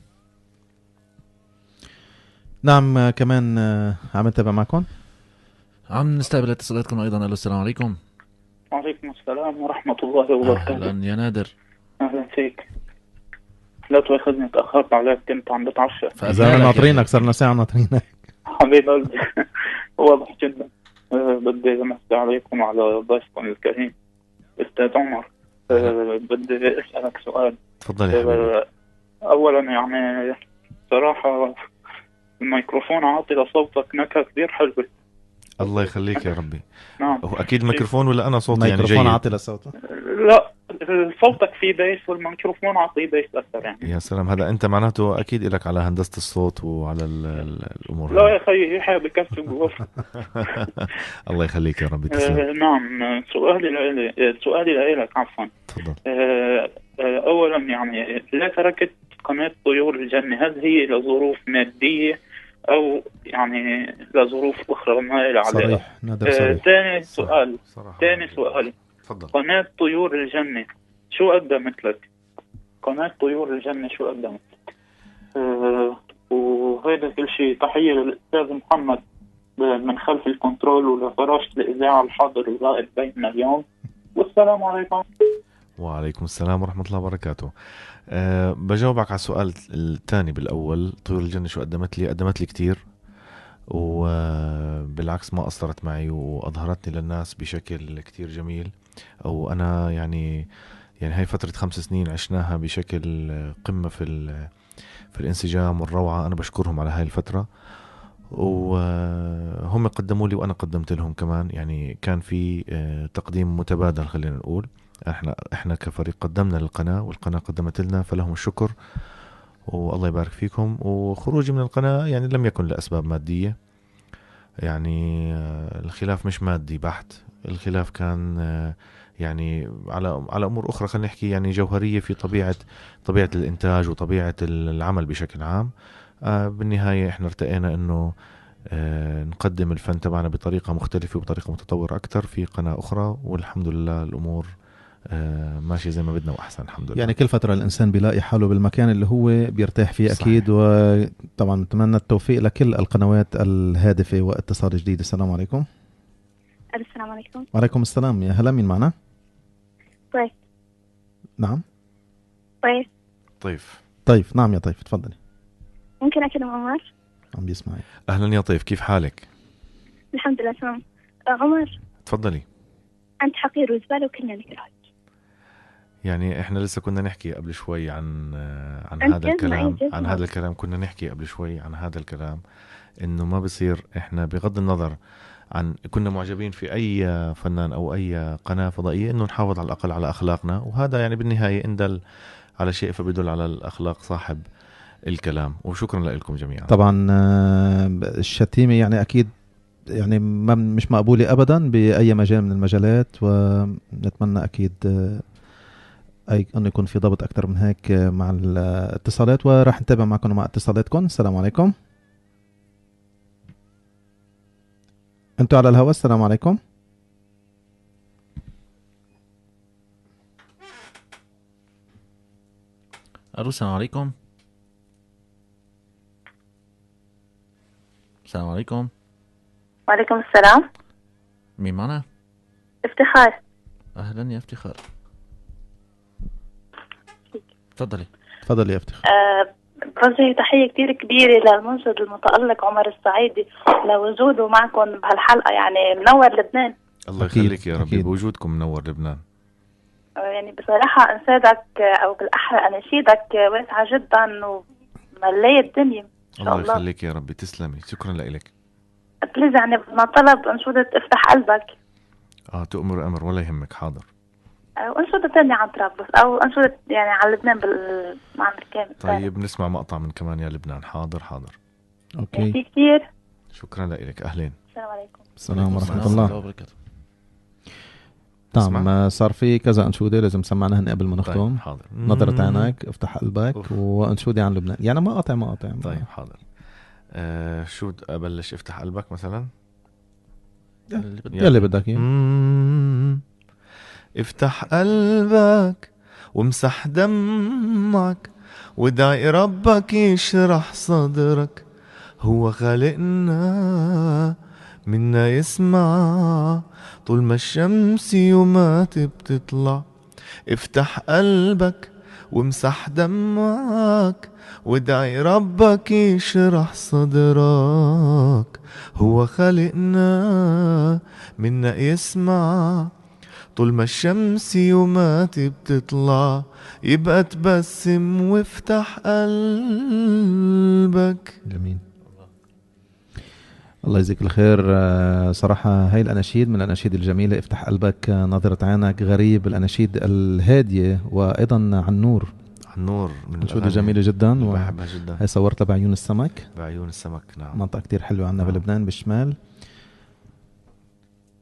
نعم كمان عم نتابع معكم، عم نستقبل اتصالاتكم أيضا. ألو السلام عليكم. وعليكم السلام ورحمة الله وبركاته. أهلا يا نادر. أهلا فيك. لا تأخذني تأخرت عليك، كنت عم بتعشى. زمان ناطرينك، صرنا ساعة ناطرينك. حبيب قلبي. واضح جدا. بدي أمسي عليكم وعلى ضيفكم الكريم أستاذ عمر. بدي أسألك سؤال. تفضل يا حبيبي. أولا يعني صراحة الميكروفون عاطي لصوتك نكهة كثير حلوة. الله يخليك يا ربي. نعم. هو أكيد الميكروفون ولا أنا صوتي يعني جيد؟ الميكروفون عاطي لصوتك؟ لا صوتك فيه بيس والميكروفون عاطي بيس أكثر يعني. يا سلام، هذا أنت معناته أكيد لك على هندسة الصوت وعلى الأمور. لا يا أخي يحيى بكسب غرفة. الله يخليك يا ربي. تسلم. نعم. سؤالي لك عفوا. تفضل. أولا يعني لا تركت قناة طيور الجنة، هل هي لظروف مادية أو يعني لظروف أخرى ما إلى عليها؟ ثاني سؤال. تفضل. قناة طيور الجنة شو قدمت لك؟ قناة طيور الجنة شو قدمت لك؟ وهذا كل شيء. تحية للأستاذ محمد من خلف الكنترول ولفراشة الإذاعة الحاضر الغائب بيننا اليوم، والسلام عليكم. وعليكم السلام ورحمة الله وبركاته. بجاوبك على السؤال الثاني بالأول. طيور الجنة شو قدمت لي؟ قدمت لي كتير، وبالعكس ما أثرت معي وأظهرتني للناس بشكل كتير جميل. أو أنا يعني هاي فترة 5 سنين عشناها بشكل قمة في الانسجام والروعة. أنا بشكرهم على هاي الفترة، وهم قدموا لي وأنا قدمت لهم كمان. يعني كان في تقديم متبادل، خلينا نقول. احنا كفريق قدمنا للقناة والقناة قدمت لنا، فلهم الشكر والله يبارك فيكم. وخروجي من القناة يعني لم يكن لأسباب مادية، يعني الخلاف مش مادي بحت. الخلاف كان يعني على أمور أخرى، خلينا نحكي يعني جوهرية في طبيعة الإنتاج وطبيعة العمل بشكل عام. بالنهاية احنا ارتقينا انه نقدم الفن تبعنا بطريقة مختلفة وبطريقة متطورة أكتر في قناة أخرى، والحمد لله الأمور ماشي زي ما بدنا وأحسن الحمد لله. يعني كل فترة الإنسان بيلاقي حاله بالمكان اللي هو بيرتاح فيه. صحيح. أكيد. وطبعا نتمنى التوفيق لكل القنوات الهادفة. واتصال جديد. السلام عليكم. السلام عليكم. وعليكم السلام. يا هلا، مين معنا؟ طيف. نعم. طيف. نعم يا طيف، تفضلي. ممكن أكلم عمر؟ عم بيسمعي. أهلا يا طيف، كيف حالك؟ الحمد لله تمام. عمر تفضلي. أنت حقير وزبالة وكلنا نكرهك. يعني احنا لسه كنا نحكي قبل شوي عن هذا الكلام. عن هذا الكلام كنا نحكي قبل شوي عن هذا الكلام، انه ما بصير. احنا بغض النظر عن كنا معجبين في اي فنان او اي قناة فضائية، انه نحافظ على الاقل على اخلاقنا. وهذا يعني بالنهاية ان دل على شيء فبيدل على الاخلاق صاحب الكلام. وشكرا لكم جميعا. طبعا الشتيمة يعني أكيد يعني مش مقبولة أبدا بأي مجال من المجالات، ونتمنى أكيد أنه يكون في ضبط أكتر من هيك مع الاتصالات، وراح نتابع معكم مع اتصالاتكم. السلام عليكم، أنتوا على الهواء. السلام عليكم. السلام عليكم. السلام عليكم. وعليكم السلام. مين معنا؟ افتخار. أهلا يا افتخار، تفضلي. تفضلي يا افتخار. بوجه تحية كتير كبيرة للمنشد المتألق عمر السعيدي لوجوده معكم بهالحلقة، يعني منور لبنان. الله يخليك يا ربي، بوجودكم منور لبنان. يعني بصراحة أنشادك أو بالأحرى أناشيدك واسعة جدا وملية الدنيا. الله يخليك يا ربي، تسلمي، شكرا لك. بليز يعني بدنا طلب أنشودة افتح قلبك. تؤمر أمر، ولا يهمك. حاضر. وأنشودة تانية عن طرابلس أو أنشودة يعني عن لبنان بالمعنى الكامل. طيب نسمع مقطع من كمان يا لبنان. حاضر. أوكي. ميرسي كتير. شكرا لك. أهلين. السلام عليكم. السلام ورحمة الله وبركاته. نعم، صار في كذا أنشودة لازم سمعناهن قبل ما نختم. طيب حاضر. نظرة عينك، افتح قلبك، وأنشودة عن لبنان، يعني مقاطع. طيب حاضر. شو أبلش؟ افتح قلبك مثلا. يلي بدك افتح قلبك وامسح دمعك، ودعي ربك يشرح صدرك، هو خالقنا منا يسمع طول ما الشمس يومات بتطلع. افتح قلبك وامسح دمعك، ودعي ربك يشرح صدرك، هو خالقنا منا يسمع طول ما الشمس يومات بتطلع. يبقى تبسم وافتح قلبك. جميل، الله يجزيك الخير. صراحة هاي الأناشيد من الأناشيد الجميلة. افتح قلبك، نظرة عينك، غريب، الأناشيد الهادية، وأيضا عن نور. من أنشودة جميلة جدا، بحبها جدا. هاي صورتها بعيون السمك. بعيون السمك، نعم. منطقة كتير حلوة عنا بلبنان بالشمال.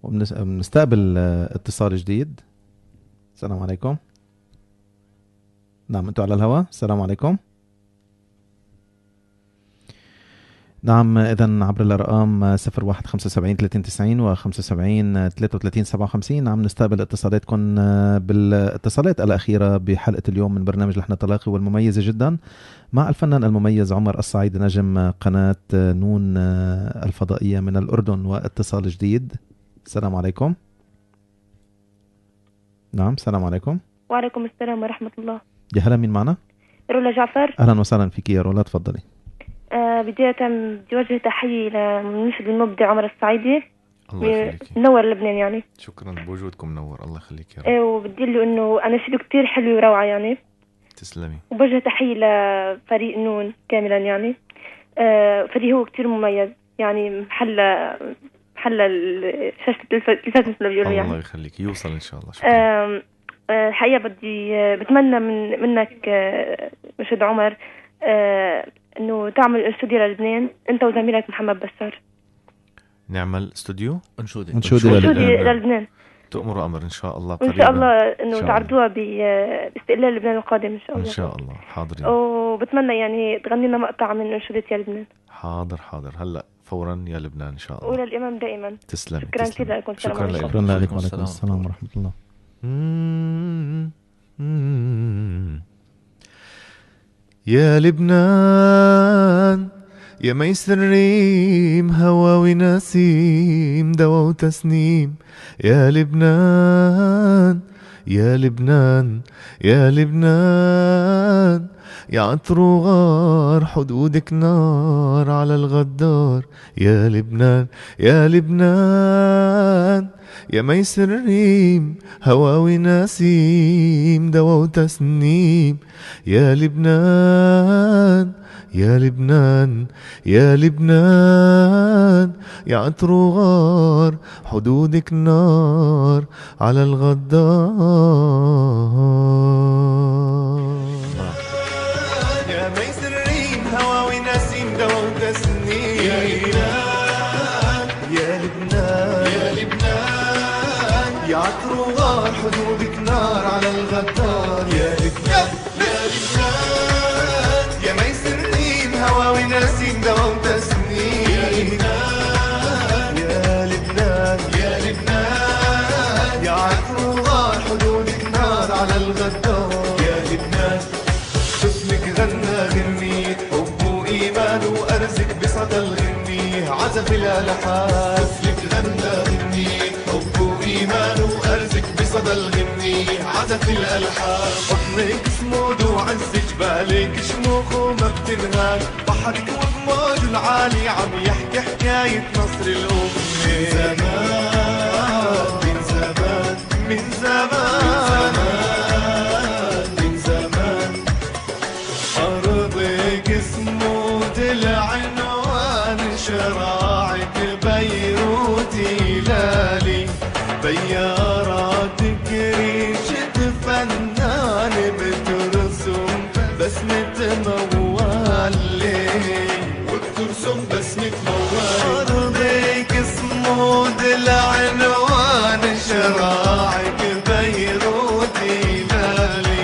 وبنستقبل اتصال جديد. السلام عليكم. نعم، أنتوا على الهواء. السلام عليكم. نعم، إذن عبر الأرقام 0175 و 75 33 57. نعم، نستقبل اتصالاتكم بالاتصالات الأخيرة بحلقة اليوم من برنامج لحن التلاقي، والمميزة جدا مع الفنان المميز عمر السعيدي، نجم قناة نون الفضائية من الأردن. واتصال جديد. السلام عليكم. نعم، السلام عليكم. وعليكم السلام ورحمة الله. يا هلا، مين معنا؟ رولا جعفر. أهلا وسهلا فيك يا رولا، تفضلي. بداية بدي وجه تحية للمنشد المبدع عمر السعيدي، الله يخليك، منور لبنان يعني. شكرا بوجودكم، منور. الله يخليك يا رب. وبدي له انه اناشيده كتير حلوه وروعه يعني. تسلمي. وبوجه تحية لفريق نون كاملا يعني. فريق هو كتير مميز يعني، محل شاشة التلفاز مثل ما بيقولوا يعني. الله يخليك، يوصل ان شاء الله. شكرا. الحقيقة بتمنى منك مشهد عمر انه تعمل استوديو للبنان انت وزميلك محمد بسار. نعمل استوديو انشودي للبنان. تؤمر امر ان شاء الله قريبا. ان شاء الله انه تعرضوها باستقلال لبنان القادم ان شاء الله. ان شاء الله. حاضرين. وبتمنى يعني تغني لنا مقطع من انشودة يا لبنان. حاضر هلا فورا يا لبنان ان شاء الله. وللامام دائما. تسلمي. شكرا كثير لكم. شكرا لك. شكرا لك. وعليكم السلام ورحمة الله. يا لبنان يا ميسر ريم، هوا ونسيم، دوا وتسنيم. يا لبنان يا لبنان يا لبنان، يا عطر وغار، حدودك نار على الغدار. يا لبنان يا لبنان يا ميسر ريم، هوا ونسيم، دوا وتسنيم. يا لبنان يا لبنان يا لبنان، يا عطر وغار، حدودك نار على الغدار. يا ميسر ريم وتسنيم. يا لبنان يا لبنان يا لبنان، يا عطر وغار حدودك نار على الغدار. يا لبنان يا لبنان، يا ميسر ريم هوا ونسيم دوا وتسنيم. يا لبنان يا لبنان يا لبنان، يا عطر وغار حدودك نار على الغدار. يا لبنان طفلك غنى غنية حب وإيمان وأرزق بصدى الغنية عزف الألحان. طفلك غنى غنية حب وإيمان وأرزق بصدى الغنية عزف الألحان. بطنك صمود وعز جبالك شموخ وما بتنهان، بحرك وبموج العالي عم يحكي حكاية نصر الأمة. من زمان من زمان من زمان من زمان، أرضك صمود العنوان، شراعك بيروت هلالي، بياراتك ريشة فنان بترسم بسمة موالي، وبترسم بسمة موالي. أرضك صمود العنوان، شراعك بيروت هلالي،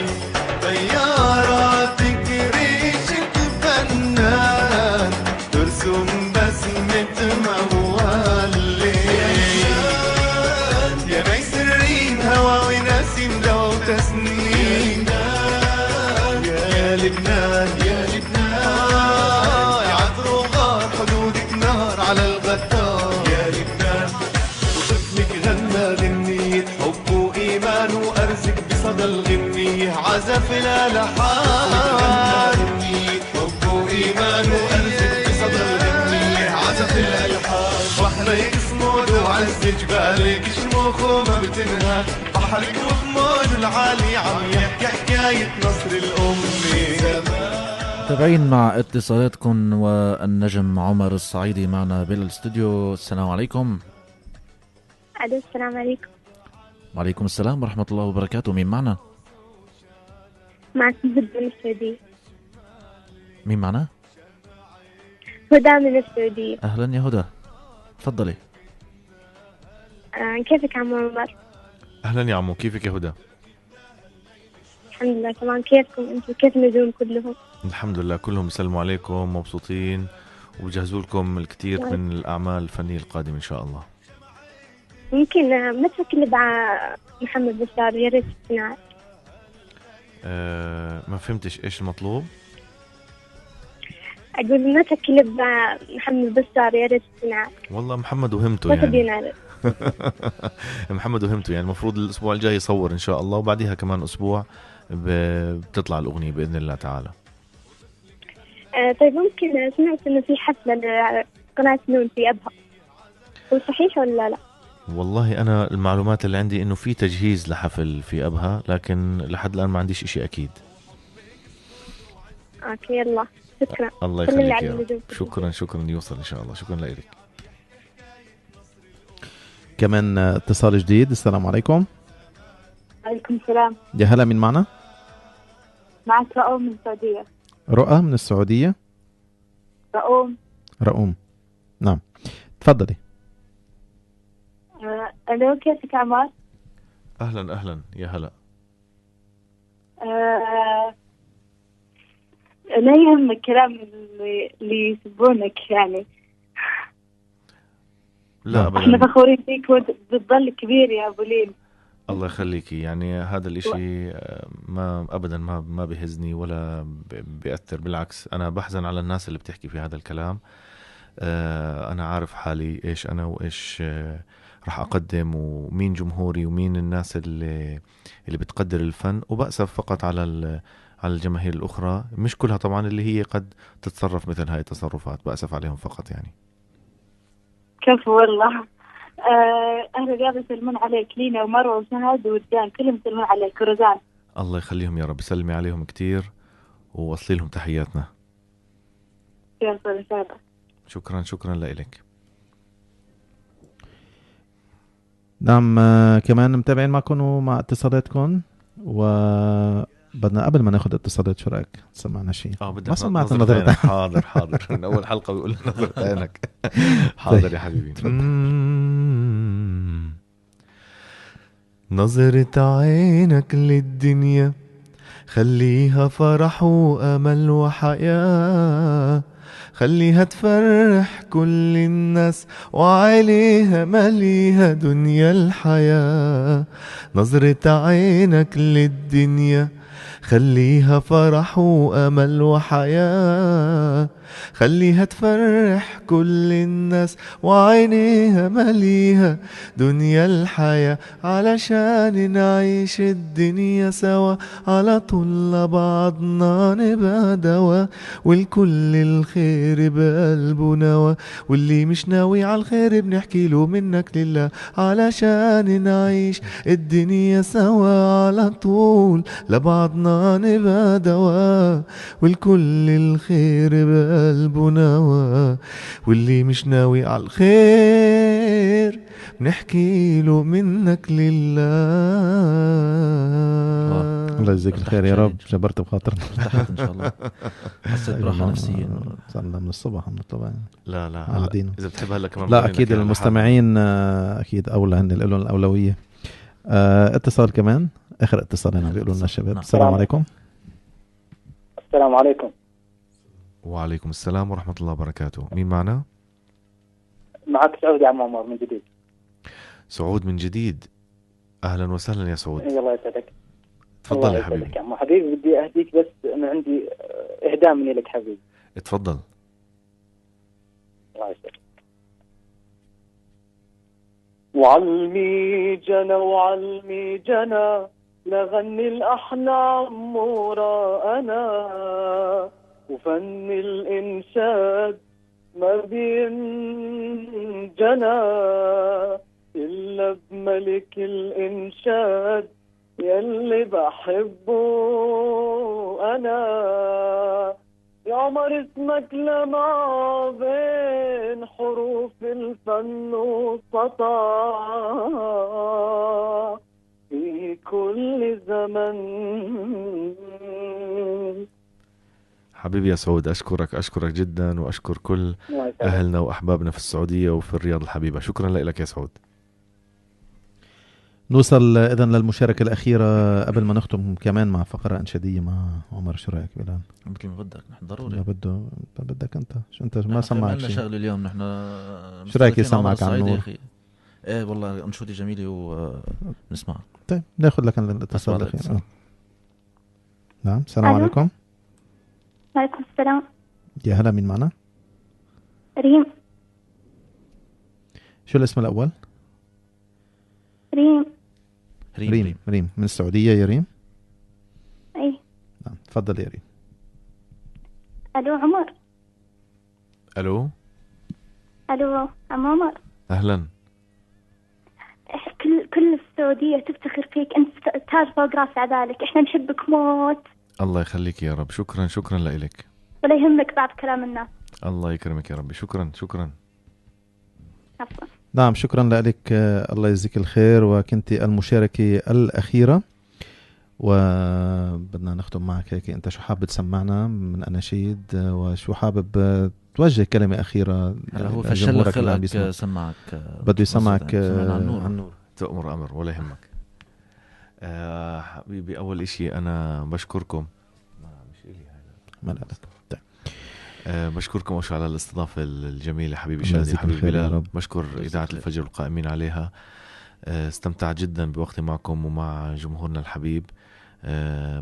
بياراتك ريشة فنان ترسم بسمة موالي. يا ميسر ريم هوا ونسيم دوا وتسنيم. يا لبنان يا لبنان، يا عطر وغار حدودك نار على الغدار. يا لبنان وطفلك غنى غنية حب وإيمان وأرزق بصدى الغنية عزف الألحان. حب وإيمان وأرزق بصدى الغنية عزف الألحان. بحرك صمود وعز جبالك شموخ وما بتنهى، بحرك وبموج العالي عم يحكي حكاية نصر الأمة. تابعين مع اتصالاتكم، والنجم عمر الصعيدي معنا بالاستوديو. السلام عليكم. ألو السلام عليكم. وعليكم السلام ورحمة الله وبركاته. مين معنا؟ معكم هدى من السعودية. مين معنا؟ هدى من السعودية. أهلا يا هدى، تفضلي. كيفك عمو عمر؟ أهلا يا عمو، كيفك يا هدى؟ الحمد لله تمام. كيفكم انتم؟ كيف النجوم كلهم؟ الحمد لله كلهم يسلموا عليكم، مبسوطين وبجهزوا لكم الكثير من الأعمال الفنية القادمة إن شاء الله. ممكن متى كليب محمد بشار؟ يا ريت تسمعي. ما فهمتش إيش المطلوب؟ أقول متى كليب محمد بشار؟ يا ريت تسمعي. والله محمد وهمته متى يعني. بينعرض؟ محمد وهمته يعني. المفروض الأسبوع الجاي يصور إن شاء الله، وبعدها كمان أسبوع بتطلع الأغنية بإذن الله تعالى. طيب ممكن سمعت إنه في حفلة لقناة نون في أبها، هو صحيح ولا لا؟ والله أنا المعلومات اللي عندي إنه في تجهيز لحفل في أبها، لكن لحد الآن ما عنديش إشي أكيد. أوكي يلا شكرا. الله يخليك يا رب. شكرا يوصل إن شاء الله. شكرا لك. كمان اتصال جديد. السلام عليكم. عليكم السلام. يا هلا، مين معنا؟ معك رؤوم من السعودية. رؤى من السعودية. رؤوم نعم، تفضلي. ألو كيفك عمار؟ أهلا يا هلا. لا يهمك كلام اللي يسبونك يعني. لا أبدا. احنا فخورين فيك وبتضل كبير يا أبو ليل. الله يخليكي. يعني هذا الاشي ما ابدا ما بيهزني ولا بيأثر، بالعكس انا بحزن على الناس اللي بتحكي في هذا الكلام. انا عارف حالي ايش انا وايش راح اقدم ومين جمهوري ومين الناس اللي بتقدر الفن، وبأسف فقط على الجماهير الاخرى، مش كلها طبعا، اللي هي قد تتصرف مثل هاي التصرفات، بأسف عليهم فقط يعني. كيف والله. أهل الرياض يسلمون عليك، لينا ومروة وشهد ودان كلهم يسلمون عليك ورزان. الله يخليهم يا رب، سلمي عليهم كتير ووصلي لهم تحياتنا. شكرا لك. نعم، كمان متابعين معكم ومع اتصالاتكم، و بدنا قبل ما ناخد اتصالات شو رايك سمعنا شيء؟ بدنا ما سمعت نظرة نظرة حاضر من اول حلقه بيقول لنا نظرة عينك. حاضر يا حبيبي. نظرة عينك للدنيا خليها فرح وامل وحياة، خليها تفرح كل الناس وعليها مليها دنيا الحياة. نظرة عينك للدنيا خليها فرح وأمل وحياة، خليها تفرح كل الناس وعينيها مليها دنيا الحياة، علشان نعيش الدنيا سوا على طول لبعضنا نبقى دوا، والكل الخير بقلبه نوا، واللي مش ناوي على الخير بنحكي له منك لله، علشان نعيش الدنيا سوا على طول لبعضنا نبقى دوا، والكل الخير بقلبه نوا، واللي مش ناوي على الخير بنحكي له منك لله. الله يجزيك الخير يا رب، جبرت بخاطرنا. ارتحت ان شاء الله، حسيت براحه نفسيه. صرنا من الصبح طبعا. لا اذا بتحب هلا كمان لا اكيد المستمعين اكيد اولى هن لهم الاولويه. اتصال كمان، اخر اتصال هنا بيقولوا لنا الشباب. السلام عليكم. السلام عليكم. وعليكم السلام ورحمة الله وبركاته. مين معنا؟ معك سعود يا عم عمر من جديد. سعود من جديد، أهلا وسهلا يا سعود. الله يسعدك. تفضل يا حبيبي. حبيبي بدي أهديك، بس أنا عندي إهداء مني لك حبيبي. اتفضل. الله يسعدك. وعلمي جنى وعلمي جنى لغني الأحلام وراءنا، وفن الإنشاد ما بينجنى إلا بملك الإنشاد يلي بحبه أنا. يا عمر اسمك لمع بين حروف الفن والسطع في كل زمن. حبيبي يا سعود، أشكرك جدا، وأشكر كل أهلنا وأحبابنا في السعودية وفي الرياض الحبيبة. شكرا لك يا سعود. نوصل إذن للمشاركة الأخيرة قبل ما نختم كمان مع فقرة إنشادية مع عمر. شو رأيك بلال؟ مثل ما بدك، نحن ضروري. بدك أنت شو أنت ما سمعك شيء؟ شغل اليوم نحن. شو رأيك يسمعك عن نور؟ إيه والله أنشودة جميلة ونسمع. طيب ناخذ لك الاتصال الأخير. نعم. السلام عليكم. وعليكم السلام. يا هلا، مين معنا؟ ريم. شو الاسم الأول؟ ريم من السعودية يا ريم؟ أي نعم، تفضل يا ريم. ألو عمر. ألو عم عمر. أهلا. كل السعودية تفتخر فيك، أنت تاج فوق راس عبالك، إحنا نحبك موت. الله يخليك يا رب. شكرا لك. ولا يهمك بعد كلام الناس. الله يكرمك يا ربي. شكرا. عفوا. نعم، شكرا لك. الله يجزيك الخير، وكنت المشاركة الأخيرة، وبدنا نختم معك هيك. أنت شو حابب تسمعنا من أناشيد، وشو حابب توجه كلمة أخيرة؟ هلا هو فشل خلقك سمعك، بده يسمعك عن نور. تأمر أمر ولا يهمك. حبيبي، أول إشي أنا بشكركم. بشكركم على الاستضافة الجميلة حبيبي شادي، حبيبي بلال. بشكر إذاعة الفجر القائمين عليها. استمتعت جدا بوقتي معكم ومع جمهورنا الحبيب.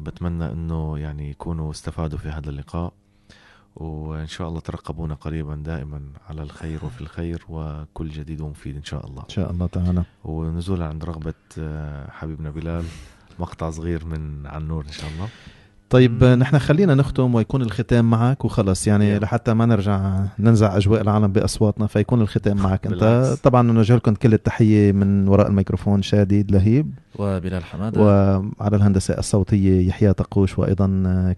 بتمنى أنه يعني يكونوا استفادوا في هذا اللقاء، وإن شاء الله ترقبونا قريبا دائما على الخير وفي الخير وكل جديد ومفيد إن شاء الله. إن شاء الله تعالى. ونزولا عند رغبة حبيبنا بلال، مقطع صغير من عن نور إن شاء الله. طيب نحن خلينا نختم ويكون الختام معك وخلص يعني لحتى ما نرجع ننزع أجواء العالم بأصواتنا، فيكون الختام معك أنت. طبعا نوجه لكم كل التحية من وراء الميكروفون شادي لهيب وبلال حمادة، وعلى الهندسة الصوتية يحيى طقوش، وأيضا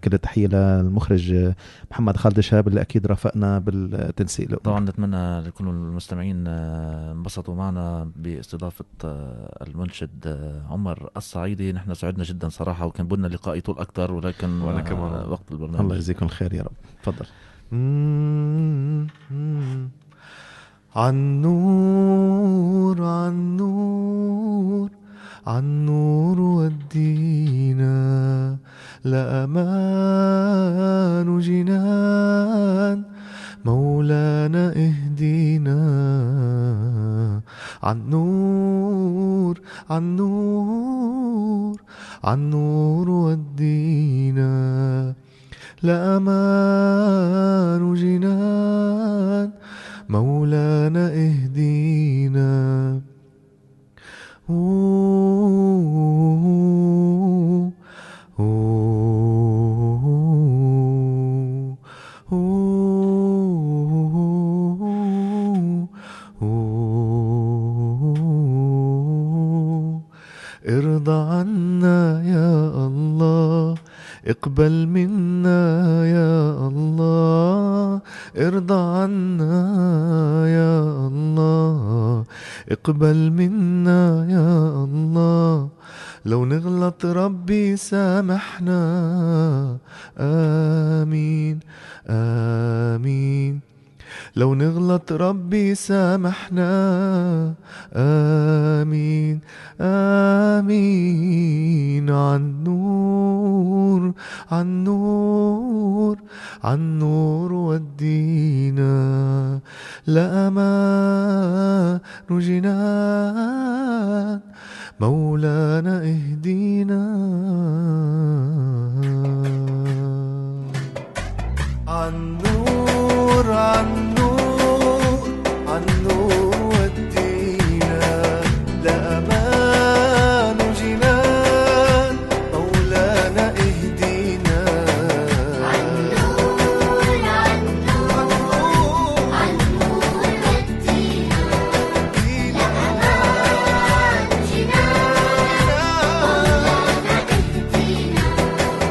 كل التحية للمخرج محمد خالد شهاب اللي أكيد رافقنا بالتنسيق. طبعا نتمنى لكل المستمعين انبسطوا معنا باستضافة المنشد عمر الصعيدي. نحن سعدنا جدا صراحة، وكان بدنا لقاء يطول أكتر، ولكن وأنا كمان وقت البرنامج. الله يجزيكم الخير يا رب. تفضل. عنور عنور عنور ودينا لأمان جنان مولانا اهدينا. عنور عنور عنور ودينا لأمان جنان مولانا اهدينا. ارضى عنا يا الله، اقبل منا يا الله. ارضى عنا يا الله، اقبل منا يا الله. لو نغلط ربي سامحنا، آمين آمين. لو نغلط ربي سامحنا، آمين آمين. عنور عنور عنور ودينا لأمان جنان مولانا اهدينا. عنور عنور عنور ودينا لأمان جنان مولانا اهدينا. عنور عنور عنور ودينا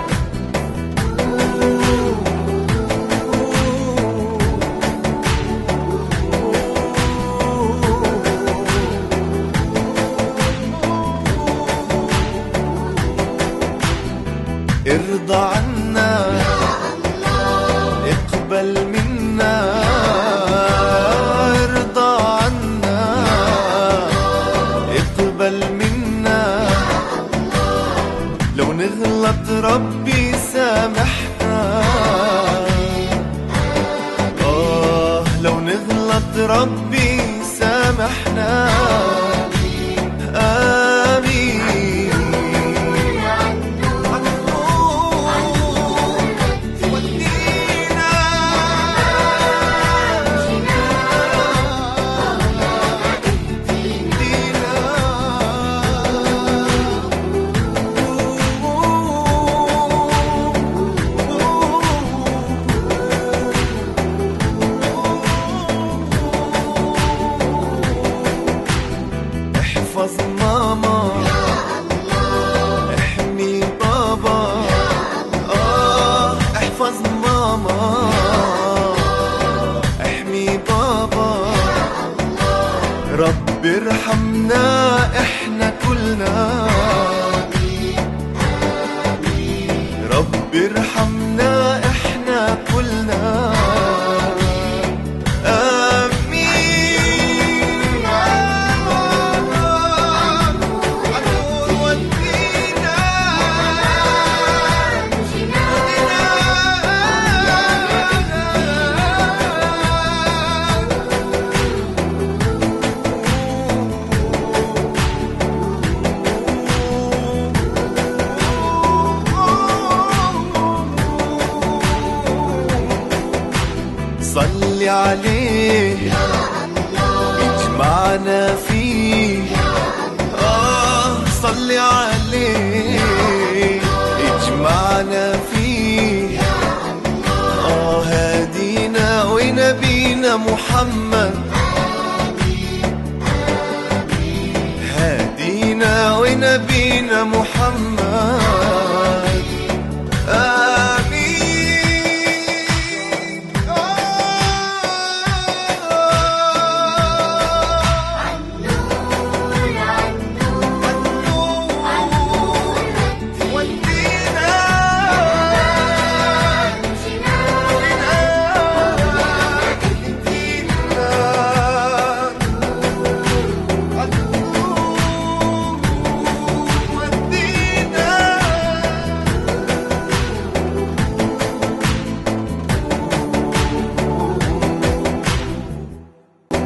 لأمان ارضى عنا اقبل منا. ارضى عنا اقبل منا. لو نغلط ربي سامحنا، لو نغلط ربي سامحنا، آمين. احفظ ماما، احمي بابا، احفظ ماما، احمي بابا. رب ارحمنا احنا كلنا، رب ارحمنا احنا كلنا. صلي عليه اجمعنا فيه. صلي عليه اجمعنا فيه. ونبينا محمد، هادينا ونبينا محمد،